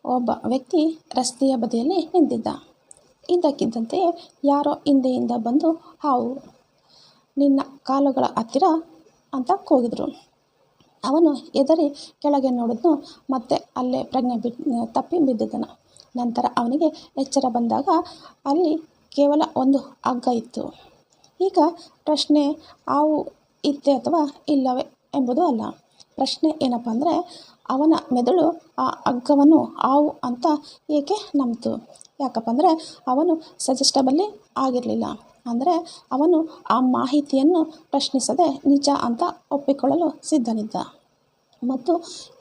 ಒಬ್ಬ ವ್ಯಕ್ತಿ ರಸ್ತೆಯ ಬದಿಯಲ್ಲಿ ನಿಂತಿದ್ದ. ಇದ್ದಕ್ಕಿದ್ದಂತೆಯೇ ಯಾರೋ ಹಿಂದೆಯಿಂದ ಬಂದು ಹಾವು ನಿನ್ನ ಕಾಲುಗಳ ಹತ್ತಿರ ಅಂತ ಕೂಗಿದ್ರು. ಅವನು ಹೆದರಿ ಕೆಳಗೆ ನೋಡಿದ್ನು, ಮತ್ತೆ ಅಲ್ಲೇ ಪ್ರಜ್ಞೆ ತಪ್ಪಿ ಬಿದ್ದಿದ್ದನ. ನಂತರ ಅವನಿಗೆ ಎಚ್ಚರ ಬಂದಾಗ ಅಲ್ಲಿ ಕೇವಲ ಒಂದು ಹಗ್ಗ ಇತ್ತು. ಈಗ ಪ್ರಶ್ನೆ ಹಾವು ಇತ್ತೆ ಅಥವಾ ಇಲ್ಲವೇ ಎಂಬುದು ಅಲ್ಲ. ಪ್ರಶ್ನೆ ಏನಪ್ಪ ಅಂದರೆ, ಅವನ ಮೆದುಳು ಆ ಹಗ್ಗವನ್ನು ಹಾವು ಅಂತ ಏಕೆ ನಂಬಿತು? ಯಾಕಪ್ಪ ಅಂದರೆ ಅವನು ಸಜೆಸ್ಟಬಲಿ ಆಗಿರಲಿಲ್ಲ. ಅಂದರೆ ಅವನು ಆ ಮಾಹಿತಿಯನ್ನು ಪ್ರಶ್ನಿಸದೆ ನಿಜ ಅಂತ ಒಪ್ಪಿಕೊಳ್ಳಲು ಸಿದ್ಧನಿದ್ದ. ಮತ್ತು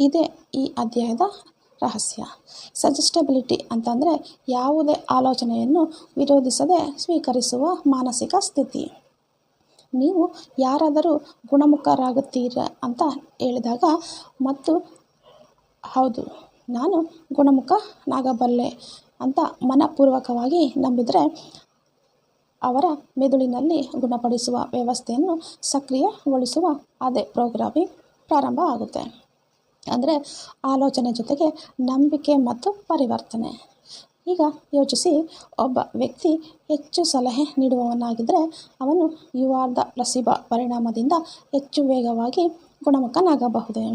ಇದೇ ಈ ಅಧ್ಯಾಯದ ರಹಸ್ಯ. ಸಜೆಸ್ಟಬಿಲಿಟಿ ಅಂತಂದರೆ ಯಾವುದೇ ಆಲೋಚನೆಯನ್ನು ವಿರೋಧಿಸದೆ ಸ್ವೀಕರಿಸುವ ಮಾನಸಿಕ ಸ್ಥಿತಿ. ನೀವು ಯಾರಾದರೂ ಗುಣಮುಖರಾಗುತ್ತೀರ ಅಂತ ಹೇಳಿದಾಗ ಮತ್ತು ಹೌದು ನಾನು ಗುಣಮುಖನಾಗಬಲ್ಲೆ ಅಂತ ಮನಪೂರ್ವಕವಾಗಿ ನಂಬಿದರೆ ಅವರ ಮೆದುಳಿನಲ್ಲಿ ಗುಣಪಡಿಸುವ ವ್ಯವಸ್ಥೆಯನ್ನು ಸಕ್ರಿಯಗೊಳಿಸುವ ಅದೇ ಪ್ರೋಗ್ರಾಮಿಂಗ್ ಪ್ರಾರಂಭ ಆಗುತ್ತೆ. ಅಂದರೆ ಆಲೋಚನೆ ಜೊತೆಗೆ ನಂಬಿಕೆ ಮತ್ತು ಪರಿವರ್ತನೆ. ಈಗ ಯೋಚಿಸಿ, ಒಬ್ಬ ವ್ಯಕ್ತಿ ಹೆಚ್ಚು ಸಲಹೆ ನೀಡುವವನಾಗಿದ್ದರೆ ಅವನು ಯು ಆರ್ ದ ಪ್ಲಸಿಬೋ ಪರಿಣಾಮದಿಂದ ಹೆಚ್ಚು ವೇಗವಾಗಿ ಗುಣಮುಖನಾಗಬಹುದೇ?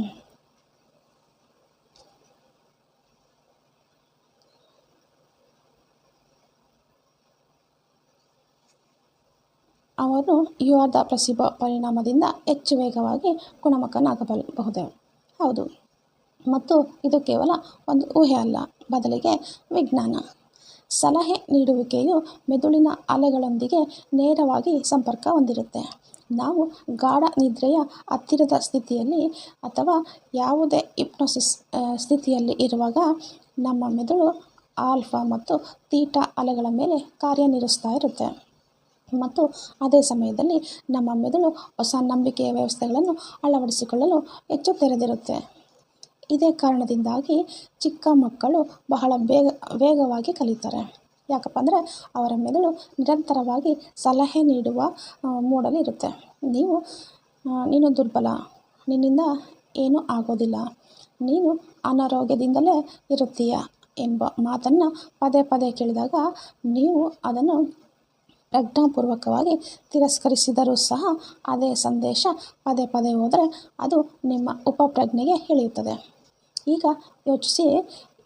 ಅವನು ಯು ಆರ್ ದ ಪ್ಲಸಿಬೋ ಪರಿಣಾಮದಿಂದ ಹೆಚ್ಚು ವೇಗವಾಗಿ ಗುಣಮುಖನಾಗಬಹುದೇ? ಹೌದು. ಮತ್ತು ಇದು ಕೇವಲ ಒಂದು ಊಹೆ ಅಲ್ಲ, ಬದಲಿಗೆ ವಿಜ್ಞಾನ. ಸಲಹೆ ನೀಡುವಿಕೆಯು ಮೆದುಳಿನ ಅಲೆಗಳೊಂದಿಗೆ ನೇರವಾಗಿ ಸಂಪರ್ಕ ಹೊಂದಿರುತ್ತೆ. ನಾವು ಗಾಢ ನಿದ್ರೆಯ ಹತ್ತಿರದ ಸ್ಥಿತಿಯಲ್ಲಿ ಅಥವಾ ಯಾವುದೇ ಹಿಪ್ನೋಸಿಸ್ ಸ್ಥಿತಿಯಲ್ಲಿ ಇರುವಾಗ ನಮ್ಮ ಮೆದುಳು ಆಲ್ಫಾ ಮತ್ತು ಥೀಟಾ ಅಲೆಗಳ ಮೇಲೆ ಕಾರ್ಯನಿರ್ವಹಿಸ್ತಾ ಇರುತ್ತೆ. ಮತ್ತು ಅದೇ ಸಮಯದಲ್ಲಿ ನಮ್ಮ ಮೆದುಳು ಹೊಸ ನಂಬಿಕೆಯ ವ್ಯವಸ್ಥೆಗಳನ್ನು ಅಳವಡಿಸಿಕೊಳ್ಳಲು ಹೆಚ್ಚು ತೆರೆದಿರುತ್ತೆ. ಇದೇ ಕಾರಣದಿಂದಾಗಿ ಚಿಕ್ಕ ಮಕ್ಕಳು ಬಹಳ ವೇಗವಾಗಿ ಕಲಿತಾರೆ. ಯಾಕಪ್ಪ ಅಂದರೆ ಅವರ ಮೆದುಳು ನಿರಂತರವಾಗಿ ಸಲಹೆ ನೀಡುವ ಮೋಡಲ್ಲಿ ಇರುತ್ತೆ. ನೀನು ದುರ್ಬಲ, ನಿನ್ನಿಂದ ಏನೂ ಆಗೋದಿಲ್ಲ, ನೀನು ಅನಾರೋಗ್ಯದಿಂದಲೇ ಇರುತ್ತೀಯ ಎಂಬ ಮಾತನ್ನು ಪದೇ ಪದೇ ಕೇಳಿದಾಗ ನೀವು ಅದನ್ನು ಪ್ರಜ್ಞಾಪೂರ್ವಕವಾಗಿ ತಿರಸ್ಕರಿಸಿದರೂ ಸಹ ಅದೇ ಸಂದೇಶ ಪದೇ ಪದೇ ಹೋದರೆ ಅದು ನಿಮ್ಮ ಉಪಪ್ರಜ್ಞೆಗೆ ಇಳಿಯುತ್ತದೆ. ಈಗ ಯೋಚಿಸಿ,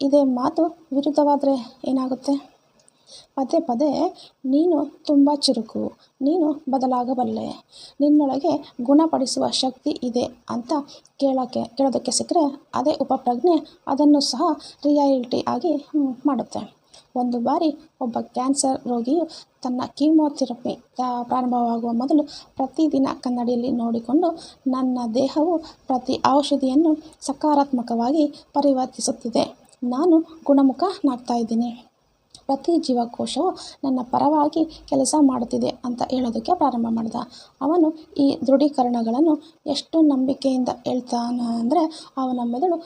ಇದೇ ಮಾತು ವಿರುದ್ಧವಾದರೆ ಏನಾಗುತ್ತೆ? ಪದೇ ಪದೇ ನೀನು ತುಂಬ ಚುರುಕು, ನೀನು ಬದಲಾಗಬಲ್ಲೆ, ನಿನ್ನೊಳಗೆ ಗುಣಪಡಿಸುವ ಶಕ್ತಿ ಇದೆ ಅಂತ ಕೇಳೋದಕ್ಕೆ ಸಿಕ್ಕರೆ ಅದೇ ಉಪಪ್ರಜ್ಞೆ ಅದನ್ನು ಸಹ ರಿಯಾಲಿಟಿ ಆಗಿ ಮಾಡುತ್ತೆ. ಒಂದು ಬಾರಿ ಒಬ್ಬ ಕ್ಯಾನ್ಸರ್ ರೋಗಿಯು ತನ್ನ ಕೀಮೋಥೆರಪಿ ಪ್ರಾರಂಭವಾಗುವ ಮೊದಲು ಪ್ರತಿದಿನ ಕನ್ನಡಿಯಲ್ಲಿ ನೋಡಿಕೊಂಡು, ನನ್ನ ದೇಹವು ಪ್ರತಿ ಔಷಧಿಯನ್ನು ಸಕಾರಾತ್ಮಕವಾಗಿ ಪರಿವರ್ತಿಸುತ್ತಿದೆ, ನಾನು ಗುಣಮುಖನಾಗ್ತಾ ಇದ್ದೀನಿ, ಪ್ರತಿ ಜೀವಕೋಶವು ನನ್ನ ಪರವಾಗಿ ಕೆಲಸ ಮಾಡುತ್ತಿದೆ ಅಂತ ಹೇಳೋದಕ್ಕೆ ಪ್ರಾರಂಭ ಮಾಡಿದ. ಅವನು ಈ ದೃಢೀಕರಣಗಳನ್ನು ಎಷ್ಟು ನಂಬಿಕೆಯಿಂದ ಹೇಳ್ತಾನೆ ಅಂದರೆ ಅವನ ಮೆದುಳು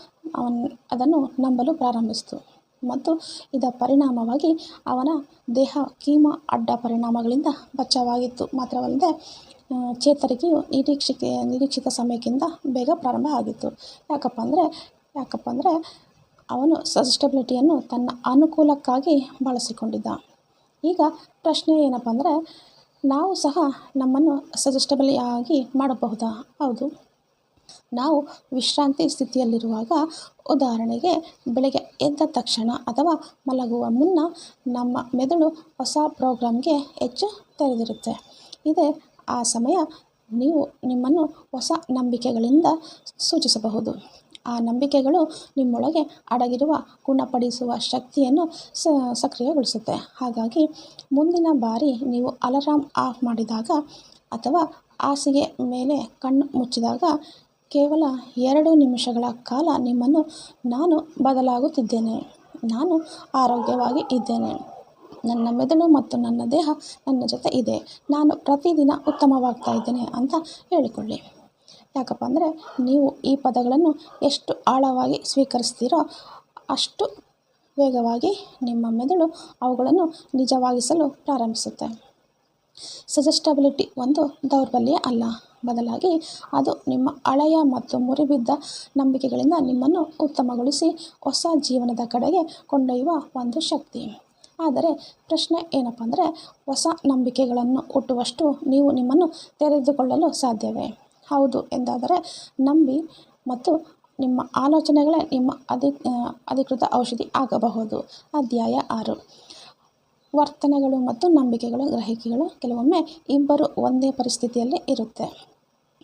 ಅದನ್ನು ನಂಬಲು ಪ್ರಾರಂಭಿಸಿತು. ಮತ್ತು ಇದರ ಪರಿಣಾಮವಾಗಿ ಅವನ ದೇಹ ಕೀಮೋ ಅಡ್ಡ ಪರಿಣಾಮಗಳಿಂದ ಬಚಾವಾಗಿತ್ತು. ಮಾತ್ರವಲ್ಲದೆ ಚೇತರಿಕೆಯು ನಿರೀಕ್ಷಿತ ಸಮಯಕ್ಕಿಂತ ಬೇಗ ಪ್ರಾರಂಭ ಆಗಿತ್ತು. ಯಾಕಪ್ಪ ಅಂದರೆ ಅವನು ಸಜೆಸ್ಟಬಿಲಿಟಿಯನ್ನು ತನ್ನ ಅನುಕೂಲಕ್ಕಾಗಿ ಬಳಸಿಕೊಂಡಿದ್ದ. ಈಗ ಪ್ರಶ್ನೆ ಏನಪ್ಪ ಅಂದರೆ, ನಾವು ಸಹ ನಮ್ಮನ್ನು ಸಜೆಸ್ಟಬಲ್ ಆಗಿ ಮಾಡಬಹುದಾ? ಹೌದು. ನಾವು ವಿಶ್ರಾಂತಿ ಸ್ಥಿತಿಯಲ್ಲಿರುವಾಗ, ಉದಾಹರಣೆಗೆ ಬೆಳಗ್ಗೆ ಎದ್ದ ತಕ್ಷಣ ಅಥವಾ ಮಲಗುವ ಮುನ್ನ, ನಮ್ಮ ಮೆದುಳು ಹೊಸ ಪ್ರೋಗ್ರಾಮ್ಗೆ ಹೆಚ್ಚು ತೆರೆದಿರುತ್ತೆ. ಇದೇ ಆ ಸಮಯ ನೀವು ನಿಮ್ಮನ್ನು ಹೊಸ ನಂಬಿಕೆಗಳಿಂದ ಸೂಚಿಸಬಹುದು. ಆ ನಂಬಿಕೆಗಳು ನಿಮ್ಮೊಳಗೆ ಅಡಗಿರುವ ಗುಣಪಡಿಸುವ ಶಕ್ತಿಯನ್ನು ಸಕ್ರಿಯಗೊಳಿಸುತ್ತೆ. ಹಾಗಾಗಿ ಮುಂದಿನ ಬಾರಿ ನೀವು ಅಲಾರಾಮ್ ಆಫ್ ಮಾಡಿದಾಗ ಅಥವಾ ಹಾಸಿಗೆ ಮೇಲೆ ಕಣ್ಣು ಮುಚ್ಚಿದಾಗ ಕೇವಲ 2 ನಿಮಿಷಗಳ ಕಾಲ ನಿಮ್ಮನ್ನು ನಾನು ಬದಲಾಗುತ್ತಿದ್ದೇನೆ, ನಾನು ಆರೋಗ್ಯವಾಗಿ ಇದ್ದೇನೆ, ನನ್ನ ಮೆದುಳು ಮತ್ತು ನನ್ನ ದೇಹ ನನ್ನ ಜೊತೆ ಇದೆ, ನಾನು ಪ್ರತಿದಿನ ಉತ್ತಮವಾಗ್ತಾ ಇದ್ದೇನೆ ಅಂತ ಹೇಳಿಕೊಳ್ಳಿ. ಯಾಕಪ್ಪ ಅಂದರೆ ನೀವು ಈ ಪದಗಳನ್ನು ಎಷ್ಟು ಆಳವಾಗಿ ಸ್ವೀಕರಿಸ್ತೀರೋ ಅಷ್ಟು ವೇಗವಾಗಿ ನಿಮ್ಮ ಮೆದುಳು ಅವುಗಳನ್ನು ನಿಜವಾಗಿಸಲು ಪ್ರಾರಂಭಿಸುತ್ತೆ. ಸಜೆಸ್ಟಬಿಲಿಟಿ ಒಂದು ದೌರ್ಬಲ್ಯ ಅಲ್ಲ, ಬದಲಾಗಿ ಅದು ನಿಮ್ಮ ಹಳೆಯ ಮತ್ತು ಮುರಿಬಿದ್ದ ನಂಬಿಕೆಗಳಿಂದ ನಿಮ್ಮನ್ನು ಉತ್ತಮಗೊಳಿಸಿ ಹೊಸ ಜೀವನದ ಕಡೆಗೆ ಕೊಂಡೊಯ್ಯುವ ಒಂದು ಶಕ್ತಿ. ಆದರೆ ಪ್ರಶ್ನೆ ಏನಪ್ಪ ಅಂದರೆ, ಹೊಸ ನಂಬಿಕೆಗಳನ್ನು ಹುಟ್ಟುವಷ್ಟು ನೀವು ನಿಮ್ಮನ್ನು ತೆರೆದುಕೊಳ್ಳಲು ಸಾಧ್ಯವೇ? ಹೌದು ಎಂದಾದರೆ ನಂಬಿ ಮತ್ತು ನಿಮ್ಮ ಆಲೋಚನೆಗಳೇ ನಿಮ್ಮ ಅಧಿಕೃತ ಔಷಧಿ ಆಗಬಹುದು. ಅಧ್ಯಾಯ 6. ವರ್ತನೆಗಳು ಮತ್ತು ನಂಬಿಕೆಗಳು. ಗ್ರಹಿಕೆಗಳು. ಕೆಲವೊಮ್ಮೆ ಇಬ್ಬರು ಒಂದೇ ಪರಿಸ್ಥಿತಿಯಲ್ಲಿ ಇರುತ್ತೆ,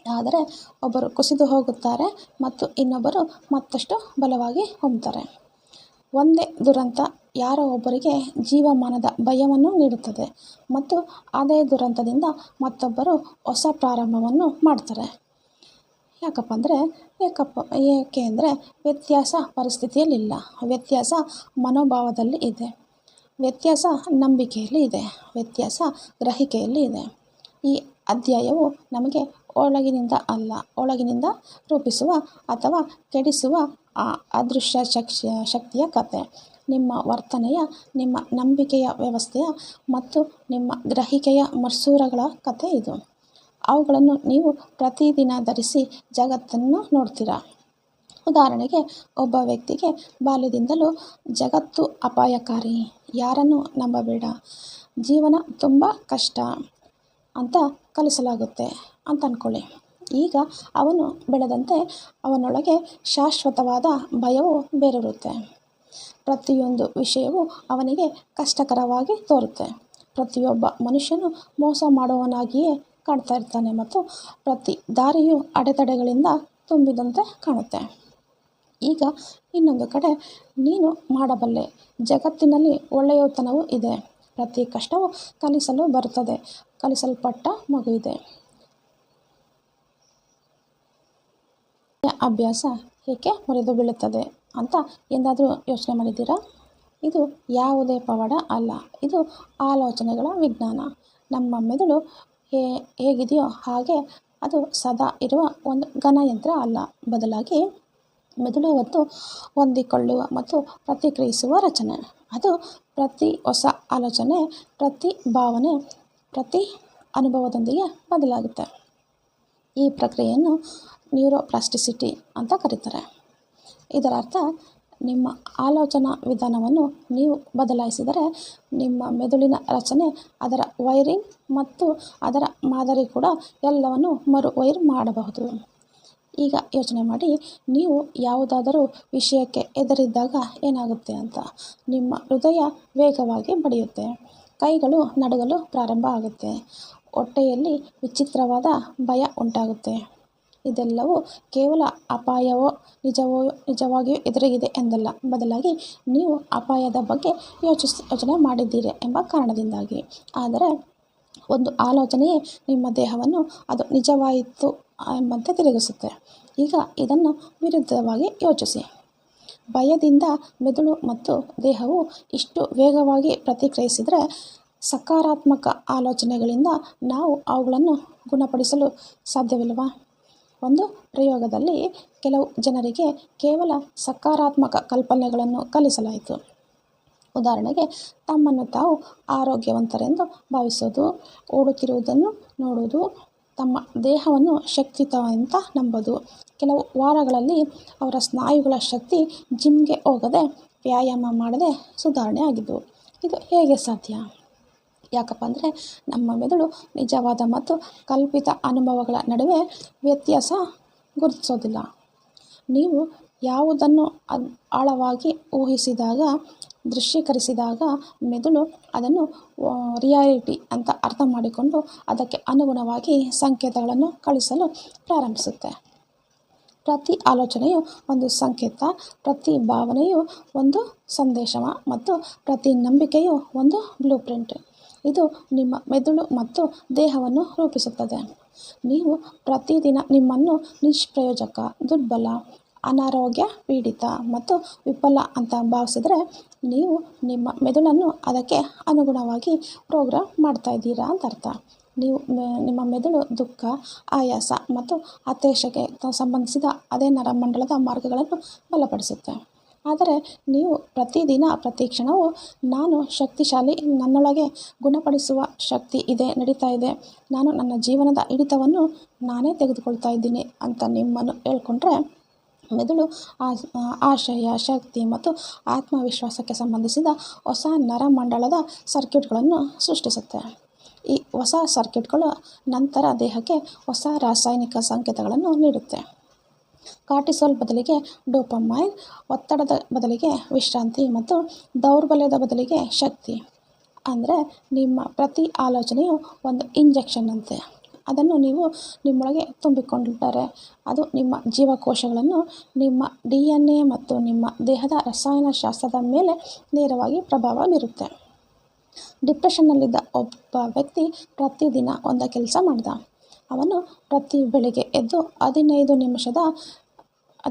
ಆದರೆ ಒಬ್ಬರು ಕುಸಿದು ಹೋಗುತ್ತಾರೆ ಮತ್ತು ಇನ್ನೊಬ್ಬರು ಮತ್ತಷ್ಟು ಬಲವಾಗಿ ಹೊಮ್ಮುತ್ತಾರೆ. ಒಂದೇ ದುರಂತ ಯಾರೋ ಒಬ್ಬರಿಗೆ ಜೀವಮಾನದ ಭಯವನ್ನು ನೀಡುತ್ತದೆ ಮತ್ತು ಅದೇ ದುರಂತದಿಂದ ಮತ್ತೊಬ್ಬರು ಹೊಸ ಪ್ರಾರಂಭವನ್ನು ಮಾಡ್ತಾರೆ. ಏಕೆ ಅಂದರೆ ವ್ಯತ್ಯಾಸ ಪರಿಸ್ಥಿತಿಯಲ್ಲಿಲ್ಲ, ವ್ಯತ್ಯಾಸ ಮನೋಭಾವದಲ್ಲಿ ಇದೆ, ವ್ಯತ್ಯಾಸ ನಂಬಿಕೆಯಲ್ಲಿ ಇದೆ, ವ್ಯತ್ಯಾಸ ಗ್ರಹಿಕೆಯಲ್ಲಿ ಇದೆ. ಈ ಅಧ್ಯಾಯವು ನಮಗೆ ಒಳಗಿನಿಂದ ರೂಪಿಸುವ ಅಥವಾ ಕೆಡಿಸುವ ಆ ಅದೃಶ್ಯ ಶಕ್ತಿಯ ಕಥೆ. ನಿಮ್ಮ ವರ್ತನೆಯ, ನಿಮ್ಮ ನಂಬಿಕೆಯ ವ್ಯವಸ್ಥೆಯ ಮತ್ತು ನಿಮ್ಮ ಗ್ರಹಿಕೆಯ ಮಸೂರಗಳ ಕಥೆ ಇದು. ಅವುಗಳನ್ನು ನೀವು ಪ್ರತಿದಿನ ಧರಿಸಿ ಜಗತ್ತನ್ನು ನೋಡ್ತೀರಾ. ಉದಾಹರಣೆಗೆ, ಒಬ್ಬ ವ್ಯಕ್ತಿಗೆ ಬಾಲ್ಯದಿಂದಲೂ ಜಗತ್ತು ಅಪಾಯಕಾರಿ, ಯಾರನ್ನು ನಂಬಬೇಡ, ಜೀವನ ತುಂಬ ಕಷ್ಟ ಅಂತ ಕಲಿಸಲಾಗುತ್ತೆ ಅಂತ ಅಂದ್ಕೊಳ್ಳಿ. ಈಗ ಅವನು ಬೆಳೆದಂತೆ ಅವನೊಳಗೆ ಶಾಶ್ವತವಾದ ಭಯವು ಬೇರೂರುತ್ತೆ. ಪ್ರತಿಯೊಂದು ವಿಷಯವೂ ಅವನಿಗೆ ಕಷ್ಟಕರವಾಗಿ ತೋರುತ್ತೆ. ಪ್ರತಿಯೊಬ್ಬ ಮನುಷ್ಯನು ಮೋಸ ಮಾಡುವವನಾಗಿಯೇ ಕಾಣ್ತಾ ಇರ್ತಾನೆ ಮತ್ತು ಪ್ರತಿ ದಾರಿಯೂ ಅಡೆತಡೆಗಳಿಂದ ತುಂಬಿದಂತೆ ಕಾಣುತ್ತೆ. ಈಗ ಇನ್ನೊಂದು ಕಡೆ ನೀನು ಮಾಡಬಲ್ಲೆ, ಜಗತ್ತಿನಲ್ಲಿ ಒಳ್ಳೆಯತನವೂ ಇದೆ, ಪ್ರತಿ ಕಷ್ಟವೂ ಕಲಿಸಲು ಬರುತ್ತದೆ, ಕಲಿಸಲ್ಪಟ್ಟ ಮಗು ಇದೆ. ಅಭ್ಯಾಸ ಏಕೆ ಮುರಿದು ಬೀಳುತ್ತದೆ ಅಂತ ಎಂದಾದರೂ ಯೋಚನೆ ಮಾಡಿದ್ದೀರಾ? ಇದು ಯಾವುದೇ ಪವಾಡ ಅಲ್ಲ, ಇದು ಆಲೋಚನೆಗಳ ವಿಜ್ಞಾನ. ನಮ್ಮ ಮೆದುಳು ಹೇಗಿದೆಯೋ ಹಾಗೆ ಅದು ಸದಾ ಇರುವ ಒಂದು ಘನಯಂತ್ರ ಅಲ್ಲ, ಬದಲಾಗಿ ಮೆದುಳು ಹೊತ್ತು ಹೊಂದಿಕೊಳ್ಳುವ ಮತ್ತು ಪ್ರತಿಕ್ರಿಯಿಸುವ ರಚನೆ. ಅದು ಪ್ರತಿ ಹೊಸ ಆಲೋಚನೆ, ಪ್ರತಿ ಭಾವನೆ, ಪ್ರತಿ ಅನುಭವದೊಂದಿಗೆ ಬದಲಾಗುತ್ತೆ. ಈ ಪ್ರಕ್ರಿಯೆಯನ್ನು ನ್ಯೂರೋಪ್ಲಾಸ್ಟಿಸಿಟಿ ಅಂತ ಕರೀತಾರೆ. ಇದರ ಅರ್ಥ, ನಿಮ್ಮ ಆಲೋಚನಾ ವಿಧಾನವನ್ನು ನೀವು ಬದಲಾಯಿಸಿದರೆ ನಿಮ್ಮ ಮೆದುಳಿನ ರಚನೆ, ಅದರ ವೈರಿಂಗ್ ಮತ್ತು ಅದರ ಮಾದರಿ ಕೂಡ ಎಲ್ಲವನ್ನು ಮರು-ವೈರ್ ಮಾಡಬಹುದು. ಈಗ ಯೋಚನೆ ಮಾಡಿ, ನೀವು ಯಾವುದಾದರೂ ವಿಷಯಕ್ಕೆ ಹೆದರಿದಾಗ ಏನಾಗುತ್ತೆ ಅಂತ. ನಿಮ್ಮ ಹೃದಯ ವೇಗವಾಗಿ ಬಡಿಯುತ್ತೆ, ಕೈಗಳು ನಡುಗಲು ಪ್ರಾರಂಭ ಆಗುತ್ತೆ, ಹೊಟ್ಟೆಯಲ್ಲಿ ವಿಚಿತ್ರವಾದ ಭಯ ಉಂಟಾಗುತ್ತೆ. ಇದೆಲ್ಲವೂ ಕೇವಲ ಅಪಾಯವೋ ನಿಜವಾಗಿಯೂ ಎದುರಿಗಿದೆ ಎಂದಲ್ಲ, ಬದಲಾಗಿ ನೀವು ಅಪಾಯದ ಬಗ್ಗೆ ಯೋಚನೆ ಮಾಡಿದ್ದೀರಿ ಎಂಬ ಕಾರಣದಿಂದಾಗಿ. ಆದರೆ ಒಂದು ಆಲೋಚನೆಯೇ ನಿಮ್ಮ ದೇಹವನ್ನು ಅದು ನಿಜವಾಯಿತು ಎಂಬಂತೆ ತಿರುಗಿಸುತ್ತೆ. ಈಗ ಇದನ್ನು ವಿರುದ್ಧವಾಗಿ ಯೋಚಿಸಿ. ಭಯದಿಂದ ಮೆದುಳು ಮತ್ತು ದೇಹವು ಇಷ್ಟು ವೇಗವಾಗಿ ಪ್ರತಿಕ್ರಿಯಿಸಿದರೆ, ಸಕಾರಾತ್ಮಕ ಆಲೋಚನೆಗಳಿಂದ ನಾವು ಅವುಗಳನ್ನು ಗುಣಪಡಿಸಲು ಸಾಧ್ಯವಿಲ್ಲವಾ? ಒಂದು ಪ್ರಯೋಗದಲ್ಲಿ ಕೆಲವು ಜನರಿಗೆ ಕೇವಲ ಸಕಾರಾತ್ಮಕ ಕಲ್ಪನೆಗಳನ್ನು ಕಲಿಸಲಾಯಿತು. ಉದಾಹರಣೆಗೆ, ತಮ್ಮನ್ನು ತಾವು ಆರೋಗ್ಯವಂತರೆಂದು ಭಾವಿಸೋದು, ಓಡುತ್ತಿರುವುದನ್ನು ನೋಡುವುದು, ತಮ್ಮ ದೇಹವನ್ನು ಶಕ್ತಿಯುತ ಅಂತ ನಂಬೋದು. ಕೆಲವು ವಾರಗಳಲ್ಲಿ ಅವರ ಸ್ನಾಯುಗಳ ಶಕ್ತಿ ಜಿಮ್ಗೆ ಹೋಗದೆ, ವ್ಯಾಯಾಮ ಮಾಡದೆ ಸುಧಾರಣೆ ಆಗಿದ್ದವು. ಇದು ಹೇಗೆ ಸಾಧ್ಯ? ಯಾಕಪ್ಪ ಅಂದರೆ ನಮ್ಮ ಮೆದುಳು ನಿಜವಾದ ಮತ್ತು ಕಲ್ಪಿತ ಅನುಭವಗಳ ನಡುವೆ ವ್ಯತ್ಯಾಸ ಗುರುತಿಸೋದಿಲ್ಲ. ನೀವು ಯಾವುದನ್ನು ಆಳವಾಗಿ ಊಹಿಸಿದಾಗ, ದೃಶ್ಯೀಕರಿಸಿದಾಗ ಮೆದುಳು ಅದನ್ನು ರಿಯಾಲಿಟಿ ಅಂತ ಅರ್ಥ ಮಾಡಿಕೊಂಡು ಅದಕ್ಕೆ ಅನುಗುಣವಾಗಿ ಸಂಕೇತಗಳನ್ನು ಕಳಿಸಲು ಪ್ರಾರಂಭಿಸುತ್ತೆ. ಪ್ರತಿ ಆಲೋಚನೆಯು ಒಂದು ಸಂಕೇತ, ಪ್ರತಿ ಭಾವನೆಯು ಒಂದು ಸಂದೇಶ ಮತ್ತು ಪ್ರತಿ ನಂಬಿಕೆಯು ಒಂದು ಬ್ಲೂಪ್ರಿಂಟ್. ಇದು ನಿಮ್ಮ ಮೆದುಳು ಮತ್ತು ದೇಹವನ್ನು ರೂಪಿಸುತ್ತದೆ. ನೀವು ಪ್ರತಿದಿನ ನಿಮ್ಮನ್ನು ನಿಷ್ಪ್ರಯೋಜಕ, ದುರ್ಬಲ, ಅನಾರೋಗ್ಯ ಪೀಡಿತ ಮತ್ತು ವಿಫಲ ಅಂತ ಭಾವಿಸಿದರೆ ನೀವು ನಿಮ್ಮ ಮೆದುಳನ್ನು ಅದಕ್ಕೆ ಅನುಗುಣವಾಗಿ ಪ್ರೋಗ್ರಾಮ್ ಮಾಡ್ತಾ ಇದ್ದೀರಾ ಅಂತ ಅರ್ಥ. ನಿಮ್ಮ ಮೆದುಳು ದುಃಖ, ಆಯಾಸ ಮತ್ತು ಹತಾಶೆಗೆ ಸಂಬಂಧಿಸಿದ ಅದೇ ನರಮಂಡಲದ ಮಾರ್ಗಗಳನ್ನು ಬಲಪಡಿಸುತ್ತೆ. ಆದರೆ ನೀವು ಪ್ರತಿದಿನ, ಪ್ರತಿ ಕ್ಷಣವೂ ನಾನು ಶಕ್ತಿಶಾಲಿ, ನನ್ನೊಳಗೆ ಗುಣಪಡಿಸುವ ಶಕ್ತಿ ಇದೆ, ನಡೀತಾ ಇದೆ, ನಾನು ನನ್ನ ಜೀವನದ ಹಿಡಿತವನ್ನು ನಾನೇ ತೆಗೆದುಕೊಳ್ತಾ ಇದ್ದೀನಿ ಅಂತ ನಿಮ್ಮನ್ನು ಹೇಳ್ಕೊಂಡ್ರೆ ಮೆದುಳು ಆಶಯ, ಶಕ್ತಿ ಮತ್ತು ಆತ್ಮವಿಶ್ವಾಸಕ್ಕೆ ಸಂಬಂಧಿಸಿದ ಹೊಸ ನರಮಂಡಲದ ಸರ್ಕ್ಯೂಟ್ಗಳನ್ನು ಸೃಷ್ಟಿಸುತ್ತೆ. ಈ ಹೊಸ ಸರ್ಕ್ಯೂಟ್ಗಳು ನಂತರ ದೇಹಕ್ಕೆ ಹೊಸ ರಾಸಾಯನಿಕ ಸಂಕೇತಗಳನ್ನು ನೀಡುತ್ತೆ. ಕಾರ್ಟಿಸೋಲ್ ಬದಲಿಗೆ ಡೋಪಮೈನ್, ಒತ್ತಡದ ಬದಲಿಗೆ ವಿಶ್ರಾಂತಿ ಮತ್ತು ದೌರ್ಬಲ್ಯದ ಬದಲಿಗೆ ಶಕ್ತಿ. ಅಂದರೆ ನಿಮ್ಮ ಪ್ರತಿ ಆಲೋಚನೆಯು ಒಂದು ಇಂಜೆಕ್ಷನ್ ಅಂತೆ. ಅದನ್ನು ನೀವು ನಿಮ್ಮೊಳಗೆ ತುಂಬಿಕೊಂಡರೆ ಅದು ನಿಮ್ಮ ಜೀವಕೋಶಗಳನ್ನು, ನಿಮ್ಮ DNA ಮತ್ತು ನಿಮ್ಮ ದೇಹದ ರಸಾಯನಶಾಸ್ತ್ರದ ಮೇಲೆ ನೇರವಾಗಿ ಪ್ರಭಾವ ಬೀರುತ್ತೆ. ಡಿಪ್ರೆಷನ್ನಲ್ಲಿದ್ದ ಒಬ್ಬ ವ್ಯಕ್ತಿ ಪ್ರತಿದಿನ ಒಂದು ಕೆಲಸ ಮಾಡಿದ. ಅವನು ಪ್ರತಿ ಬೆಳಿಗ್ಗೆ ಎದ್ದು 15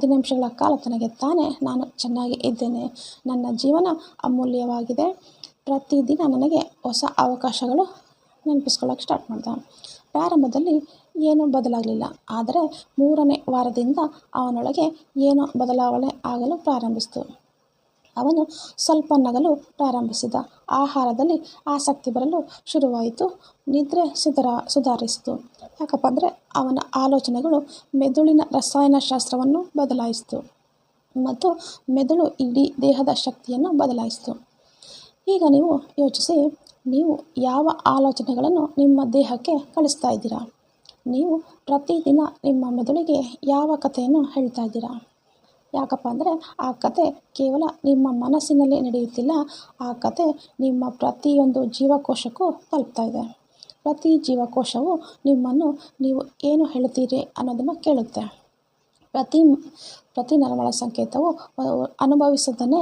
ನಿಮಿಷಗಳ ಕಾಲ ತನಗೆ ತಾನೇ ನಾನು ಚೆನ್ನಾಗಿ ಇದ್ದೇನೆ, ನನ್ನ ಜೀವನ ಅಮೂಲ್ಯವಾಗಿದೆ, ಪ್ರತಿದಿನ ನನಗೆ ಹೊಸ ಅವಕಾಶಗಳು ನೆನಪಿಸ್ಕೊಳ್ಳೋಕೆ ಸ್ಟಾರ್ಟ್ ಮಾಡ್ದ. ಪ್ರಾರಂಭದಲ್ಲಿ ಏನೂ ಬದಲಾಗಲಿಲ್ಲ. ಆದರೆ 3ನೇ ವಾರದಿಂದ ಅವನೊಳಗೆ ಏನೋ ಬದಲಾವಣೆ ಆಗಲು ಪ್ರಾರಂಭಿಸಿತು. ಅವನು ಸ್ವಲ್ಪ ನಗಲು ಪ್ರಾರಂಭಿಸಿದ, ಆಹಾರದಲ್ಲಿ ಆಸಕ್ತಿ ಬರಲು ಶುರುವಾಯಿತು, ನಿದ್ರೆ ಸುಧಾರಿಸಿತು. ಯಾಕಪ್ಪ ಅಂದರೆ ಅವನ ಆಲೋಚನೆಗಳು ಮೆದುಳಿನ ರಸಾಯನಶಾಸ್ತ್ರವನ್ನು ಬದಲಾಯಿಸಿತು ಮತ್ತು ಮೆದುಳು ಇಡೀ ದೇಹದ ಶಕ್ತಿಯನ್ನು ಬದಲಾಯಿಸಿತು. ಈಗ ನೀವು ಯೋಚಿಸಿ, ನೀವು ಯಾವ ಆಲೋಚನೆಗಳನ್ನು ನಿಮ್ಮ ದೇಹಕ್ಕೆ ಕಳಿಸ್ತಾ ಇದ್ದೀರಾ? ನೀವು ಪ್ರತಿದಿನ ನಿಮ್ಮ ಮೆದುಳಿಗೆ ಯಾವ ಕಥೆಯನ್ನು ಹೇಳ್ತಾ ಇದ್ದೀರಾ? ಯಾಕಪ್ಪ ಅಂದರೆ ಆ ಕತೆ ಕೇವಲ ನಿಮ್ಮ ಮನಸ್ಸಿನಲ್ಲಿ ನಡೆಯುತ್ತಿಲ್ಲ, ಆ ಕತೆ ನಿಮ್ಮ ಪ್ರತಿಯೊಂದು ಜೀವಕೋಶಕ್ಕೂ ತಲುಪ್ತಾ ಇದೆ. ಪ್ರತಿ ಜೀವಕೋಶವು ನಿಮ್ಮನ್ನು ನೀವು ಏನು ಹೇಳುತ್ತೀರಿ ಅನ್ನೋದನ್ನು ಕೇಳುತ್ತೆ. ಪ್ರತಿ ನರಮಳ ಸಂಕೇತವು ಅನುಭವಿಸೋದನ್ನೇ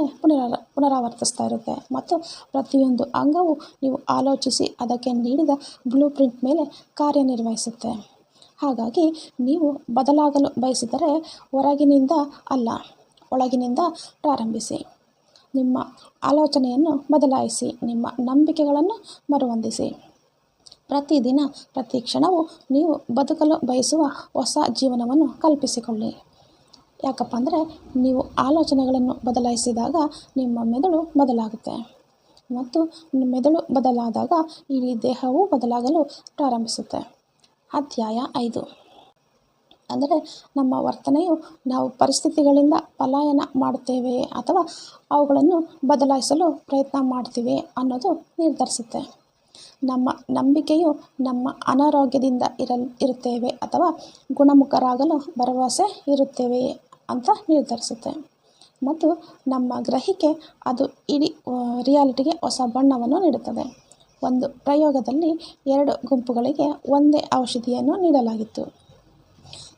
ಪುನರಾವರ್ತಿಸ್ತಾ ಇರುತ್ತೆ ಮತ್ತು ಪ್ರತಿಯೊಂದು ಅಂಗವು ನೀವು ಆಲೋಚಿಸಿ ಅದಕ್ಕೆ ನೀಡಿದ ಬ್ಲೂಪ್ರಿಂಟ್ ಮೇಲೆ ಕಾರ್ಯನಿರ್ವಹಿಸುತ್ತೆ. ಹಾಗಾಗಿ ನೀವು ಬದಲಾಗಲು ಬಯಸಿದರೆ ಹೊರಗಿನಿಂದ ಅಲ್ಲ, ಒಳಗಿನಿಂದ ಪ್ರಾರಂಭಿಸಿ. ನಿಮ್ಮ ಆಲೋಚನೆಯನ್ನು ಬದಲಾಯಿಸಿ, ನಿಮ್ಮ ನಂಬಿಕೆಗಳನ್ನು ಮರುಹೊಂದಿಸಿ. ಪ್ರತಿದಿನ, ಪ್ರತಿ ಕ್ಷಣವೂ ನೀವು ಬದುಕಲು ಬಯಸುವ ಹೊಸ ಜೀವನವನ್ನು ಕಲ್ಪಿಸಿಕೊಳ್ಳಿ. ಯಾಕಪ್ಪ ಅಂದರೆ ನೀವು ಆಲೋಚನೆಗಳನ್ನು ಬದಲಾಯಿಸಿದಾಗ ನಿಮ್ಮ ಮೆದುಳು ಬದಲಾಗುತ್ತೆ ಮತ್ತು ಮೆದುಳು ಬದಲಾದಾಗ ಇಡೀ ದೇಹವು ಬದಲಾಗಲು ಪ್ರಾರಂಭಿಸುತ್ತೆ. ಅಧ್ಯಾಯ 5. ಅಂದರೆ ನಮ್ಮ ವರ್ತನೆಯು ನಾವು ಪರಿಸ್ಥಿತಿಗಳಿಂದ ಪಲಾಯನ ಮಾಡುತ್ತೇವೆ ಅಥವಾ ಅವುಗಳನ್ನು ಬದಲಾಯಿಸಲು ಪ್ರಯತ್ನ ಮಾಡ್ತೀವಿ ಅನ್ನೋದು ನಿರ್ಧರಿಸುತ್ತೆ. ನಮ್ಮ ನಂಬಿಕೆಯು ನಮ್ಮ ಅನಾರೋಗ್ಯದಿಂದ ಇರುತ್ತೇವೆ ಅಥವಾ ಗುಣಮುಖರಾಗಲು ಭರವಸೆ ಇರುತ್ತೇವೆ ಅಂತ ನಿರ್ಧರಿಸುತ್ತೆ. ಮತ್ತು ನಮ್ಮ ಗ್ರಹಿಕೆ ಅದು ಇಡೀ ರಿಯಾಲಿಟಿಗೆ ಹೊಸ ಬಣ್ಣವನ್ನು ನೀಡುತ್ತದೆ. ಒಂದು ಪ್ರಯೋಗದಲ್ಲಿ 2 ಗುಂಪುಗಳಿಗೆ ಒಂದೇ ಔಷಧಿಯನ್ನು ನೀಡಲಾಗಿತ್ತು.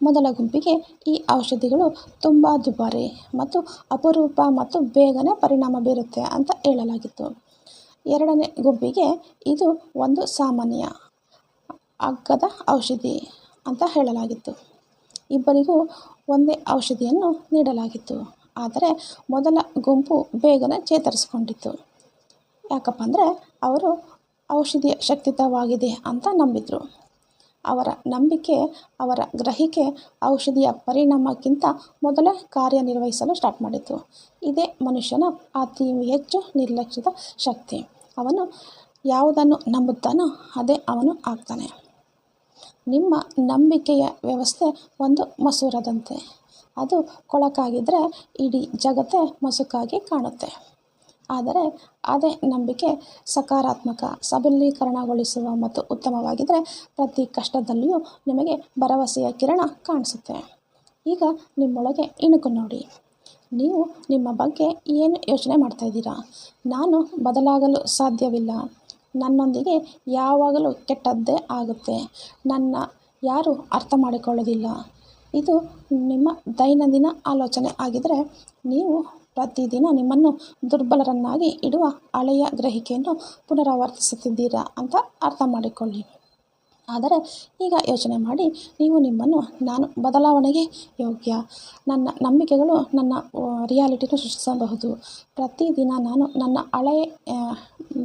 ಮೊದಲ ಗುಂಪಿಗೆ ಈ ಔಷಧಿಗಳು ತುಂಬ ದುಬಾರಿ ಮತ್ತು ಅಪರೂಪ ಮತ್ತು ಬೇಗನೆ ಪರಿಣಾಮ ಬೀರುತ್ತೆ ಅಂತ ಹೇಳಲಾಗಿತ್ತು. 2ನೇ ಗುಂಪಿಗೆ ಇದು ಒಂದು ಸಾಮಾನ್ಯ, ಅಗ್ಗದ ಔಷಧಿ ಅಂತ ಹೇಳಲಾಗಿತ್ತು. ಇಬ್ಬರಿಗೂ ಒಂದೇ ಔಷಧಿಯನ್ನು ನೀಡಲಾಗಿತ್ತು. ಆದರೆ ಮೊದಲ ಗುಂಪು ಬೇಗನೆ ಚೇತರಿಸಿಕೊಂಡಿತ್ತು. ಯಾಕಪ್ಪ ಅಂದರೆ ಅವರು ಔಷಧಿಯ ಶಕ್ತಿಯುತವಾಗಿದೆ ಅಂತ ನಂಬಿದ್ರು. ಅವರ ನಂಬಿಕೆ, ಅವರ ಗ್ರಹಿಕೆ ಔಷಧಿಯ ಪರಿಣಾಮಕ್ಕಿಂತ ಮೊದಲೇ ಕಾರ್ಯನಿರ್ವಹಿಸಲು ಸ್ಟಾರ್ಟ್ ಮಾಡಿತು. ಇದೇ ಮನುಷ್ಯನ ಅತಿ ಹೆಚ್ಚು ನಿರ್ಲಕ್ಷ್ಯದ ಶಕ್ತಿ. ಅವನು ಯಾವುದನ್ನು ನಂಬುತ್ತಾನೋ ಅದೇ ಅವನು ಆಗ್ತಾನೆ. ನಿಮ್ಮ ನಂಬಿಕೆಯ ವ್ಯವಸ್ಥೆ ಒಂದು ಮಸೂರದಂತೆ. ಅದು ಕೊಳಕಾಗಿದ್ದರೆ ಇಡೀ ಜಗತ್ತೇ ಮಸುಕಾಗಿ ಕಾಣುತ್ತೆ. ಆದರೆ ಅದೇ ನಂಬಿಕೆ ಸಕಾರಾತ್ಮಕ, ಸಬಲೀಕರಣಗೊಳಿಸುವ ಮತ್ತು ಉತ್ತಮವಾಗಿದ್ದರೆ ಪ್ರತಿ ಕಷ್ಟದಲ್ಲಿಯೂ ನಿಮಗೆ ಭರವಸೆಯ ಕಿರಣ ಕಾಣಿಸುತ್ತೆ. ಈಗ ನಿಮ್ಮೊಳಗೆ ಇಣುಕು ನೋಡಿ. ನೀವು ನಿಮ್ಮ ಬಗ್ಗೆ ಏನು ಯೋಚನೆ ಮಾಡ್ತಾಯಿದ್ದೀರಾ? ನಾನು ಬದಲಾಗಲು ಸಾಧ್ಯವಿಲ್ಲ, ನನ್ನೊಂದಿಗೆ ಯಾವಾಗಲೂ ಕೆಟ್ಟದ್ದೇ ಆಗುತ್ತೆ, ನನ್ನ ಯಾರೂ ಅರ್ಥ ಮಾಡಿಕೊಳ್ಳೋದಿಲ್ಲ. ಇದು ನಿಮ್ಮ ದೈನಂದಿನ ಆಲೋಚನೆ ಆಗಿದ್ದರೆ ನೀವು ಪ್ರತಿದಿನ ನಿಮ್ಮನ್ನು ದುರ್ಬಲರನ್ನಾಗಿ ಇಡುವ ಹಳೆಯ ಗ್ರಹಿಕೆಯನ್ನು ಪುನರಾವರ್ತಿಸುತ್ತಿದ್ದೀರಾ ಅಂತ ಅರ್ಥ ಮಾಡಿಕೊಳ್ಳಿ. ಆದರೆ ಈಗ ಯೋಚನೆ ಮಾಡಿ, ನೀವು ನಿಮ್ಮನ್ನು ನಾನು ಬದಲಾವಣೆಗೆ ಯೋಗ್ಯ, ನನ್ನ ನಂಬಿಕೆಗಳು ನನ್ನ ರಿಯಾಲಿಟಿನ ಸೃಷ್ಟಿಸಬಹುದು, ಪ್ರತಿದಿನ ನಾನು ನನ್ನ ಹಳೆಯ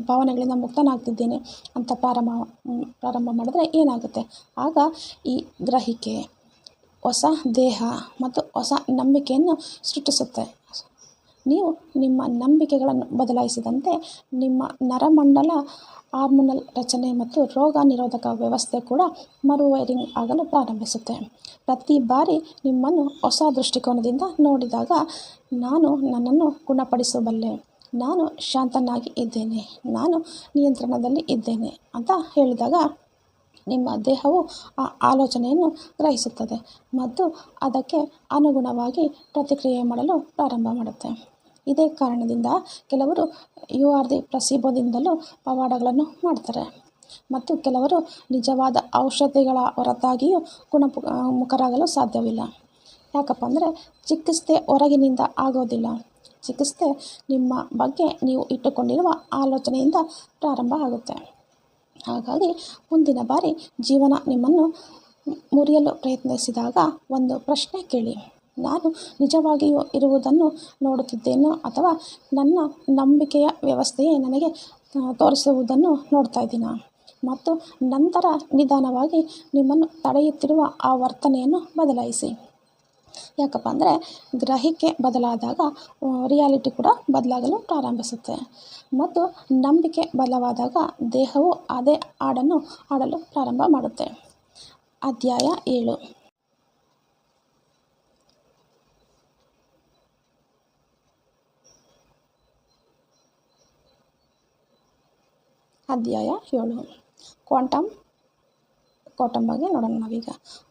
ಭಾವನೆಗಳಿಂದ ಮುಕ್ತನಾಗ್ತಿದ್ದೇನೆ ಅಂತ ಪ್ರಾರಂಭ ಮಾಡಿದ್ರೆ ಏನಾಗುತ್ತೆ? ಆಗ ಈ ಗ್ರಹಿಕೆ ಹೊಸ ದೇಹ ಮತ್ತು ಹೊಸ ನಂಬಿಕೆಯನ್ನು ಸೃಷ್ಟಿಸುತ್ತೆ. ನೀವು ನಿಮ್ಮ ನಂಬಿಕೆಗಳನ್ನು ಬದಲಾಯಿಸಿದಂತೆ ನಿಮ್ಮ ನರಮಂಡಲ, ಹಾರ್ಮೋನಲ್ ರಚನೆ ಮತ್ತು ರೋಗ ನಿರೋಧಕ ವ್ಯವಸ್ಥೆ ಕೂಡ ಮರುವೈರಿಂಗ್ ಆಗಲು ಪ್ರಾರಂಭಿಸುತ್ತೆ. ಪ್ರತಿ ಬಾರಿ ನಿಮ್ಮನ್ನು ಹೊಸ ದೃಷ್ಟಿಕೋನದಿಂದ ನೋಡಿದಾಗ, ನಾನು ನನ್ನನ್ನು ಗುಣಪಡಿಸಬಲ್ಲೆ, ನಾನು ಶಾಂತನಾಗಿ ಇದ್ದೇನೆ, ನಾನು ನಿಯಂತ್ರಣದಲ್ಲಿ ಇದ್ದೇನೆ ಅಂತ ಹೇಳಿದಾಗ ನಿಮ್ಮ ದೇಹವು ಆ ಆಲೋಚನೆಯನ್ನು ಗ್ರಹಿಸುತ್ತದೆ ಮತ್ತು ಅದಕ್ಕೆ ಅನುಗುಣವಾಗಿ ಪ್ರತಿಕ್ರಿಯೆ ಮಾಡಲು ಪ್ರಾರಂಭ ಮಾಡುತ್ತೆ. ಇದೇ ಕಾರಣದಿಂದ ಕೆಲವರು ಯು ಆರ್ ದಿ ಪ್ಲಸೀಬೋದಿಂದಲೂ ಪವಾಡಗಳನ್ನು ಮಾಡ್ತಾರೆ ಮತ್ತು ಕೆಲವರು ನಿಜವಾದ ಔಷಧಿಗಳ ಹೊರತಾಗಿಯೂ ಗುಣಮುಖರಾಗಲು ಸಾಧ್ಯವಿಲ್ಲ. ಯಾಕಪ್ಪ ಅಂದರೆ ಚಿಕಿತ್ಸೆ ಹೊರಗಿನಿಂದ ಆಗೋದಿಲ್ಲ, ಚಿಕಿತ್ಸೆ ನಿಮ್ಮ ಬಗ್ಗೆ ನೀವು ಇಟ್ಟುಕೊಂಡಿರುವ ಆಲೋಚನೆಯಿಂದ ಪ್ರಾರಂಭ ಆಗುತ್ತೆ. ಹಾಗಾಗಿ ಮುಂದಿನ ಬಾರಿ ಜೀವನ ನಿಮ್ಮನ್ನು ಮುರಿಯಲು ಪ್ರಯತ್ನಿಸಿದಾಗ ಒಂದು ಪ್ರಶ್ನೆ ಕೇಳಿ: ನಾನು ನಿಜವಾಗಿಯೂ ಇರುವುದನ್ನು ನೋಡುತ್ತಿದ್ದೇನೋ ಅಥವಾ ನನ್ನ ನಂಬಿಕೆಯ ವ್ಯವಸ್ಥೆಯೇ ನನಗೆ ತೋರಿಸುವುದನ್ನು ನೋಡ್ತಾ ಇದ್ದೀನಾ? ಮತ್ತು ನಂತರ ನಿಧಾನವಾಗಿ ನಿಮ್ಮನ್ನು ತಡೆಯುತ್ತಿರುವ ಆ ವರ್ತನೆಯನ್ನು ಬದಲಾಯಿಸಿ. ಯಾಕಪ್ಪ ಅಂದರೆ ಗ್ರಹಿಕೆ ಬದಲಾದಾಗ ರಿಯಾಲಿಟಿ ಕೂಡ ಬದಲಾಗಲು ಪ್ರಾರಂಭಿಸುತ್ತೆ ಮತ್ತು ನಂಬಿಕೆ ಬದಲಾದಾಗ ದೇಹವು ಅದೇ ಹಾಡನ್ನು ಹಾಡಲು ಪ್ರಾರಂಭ ಮಾಡುತ್ತೆ. ಅಧ್ಯಾಯ 7. ಅಧ್ಯಾಯ 7. ಕ್ವಾಂಟಮ್ ಬಗ್ಗೆ ನೋಡೋಣ ನಾವೀಗ.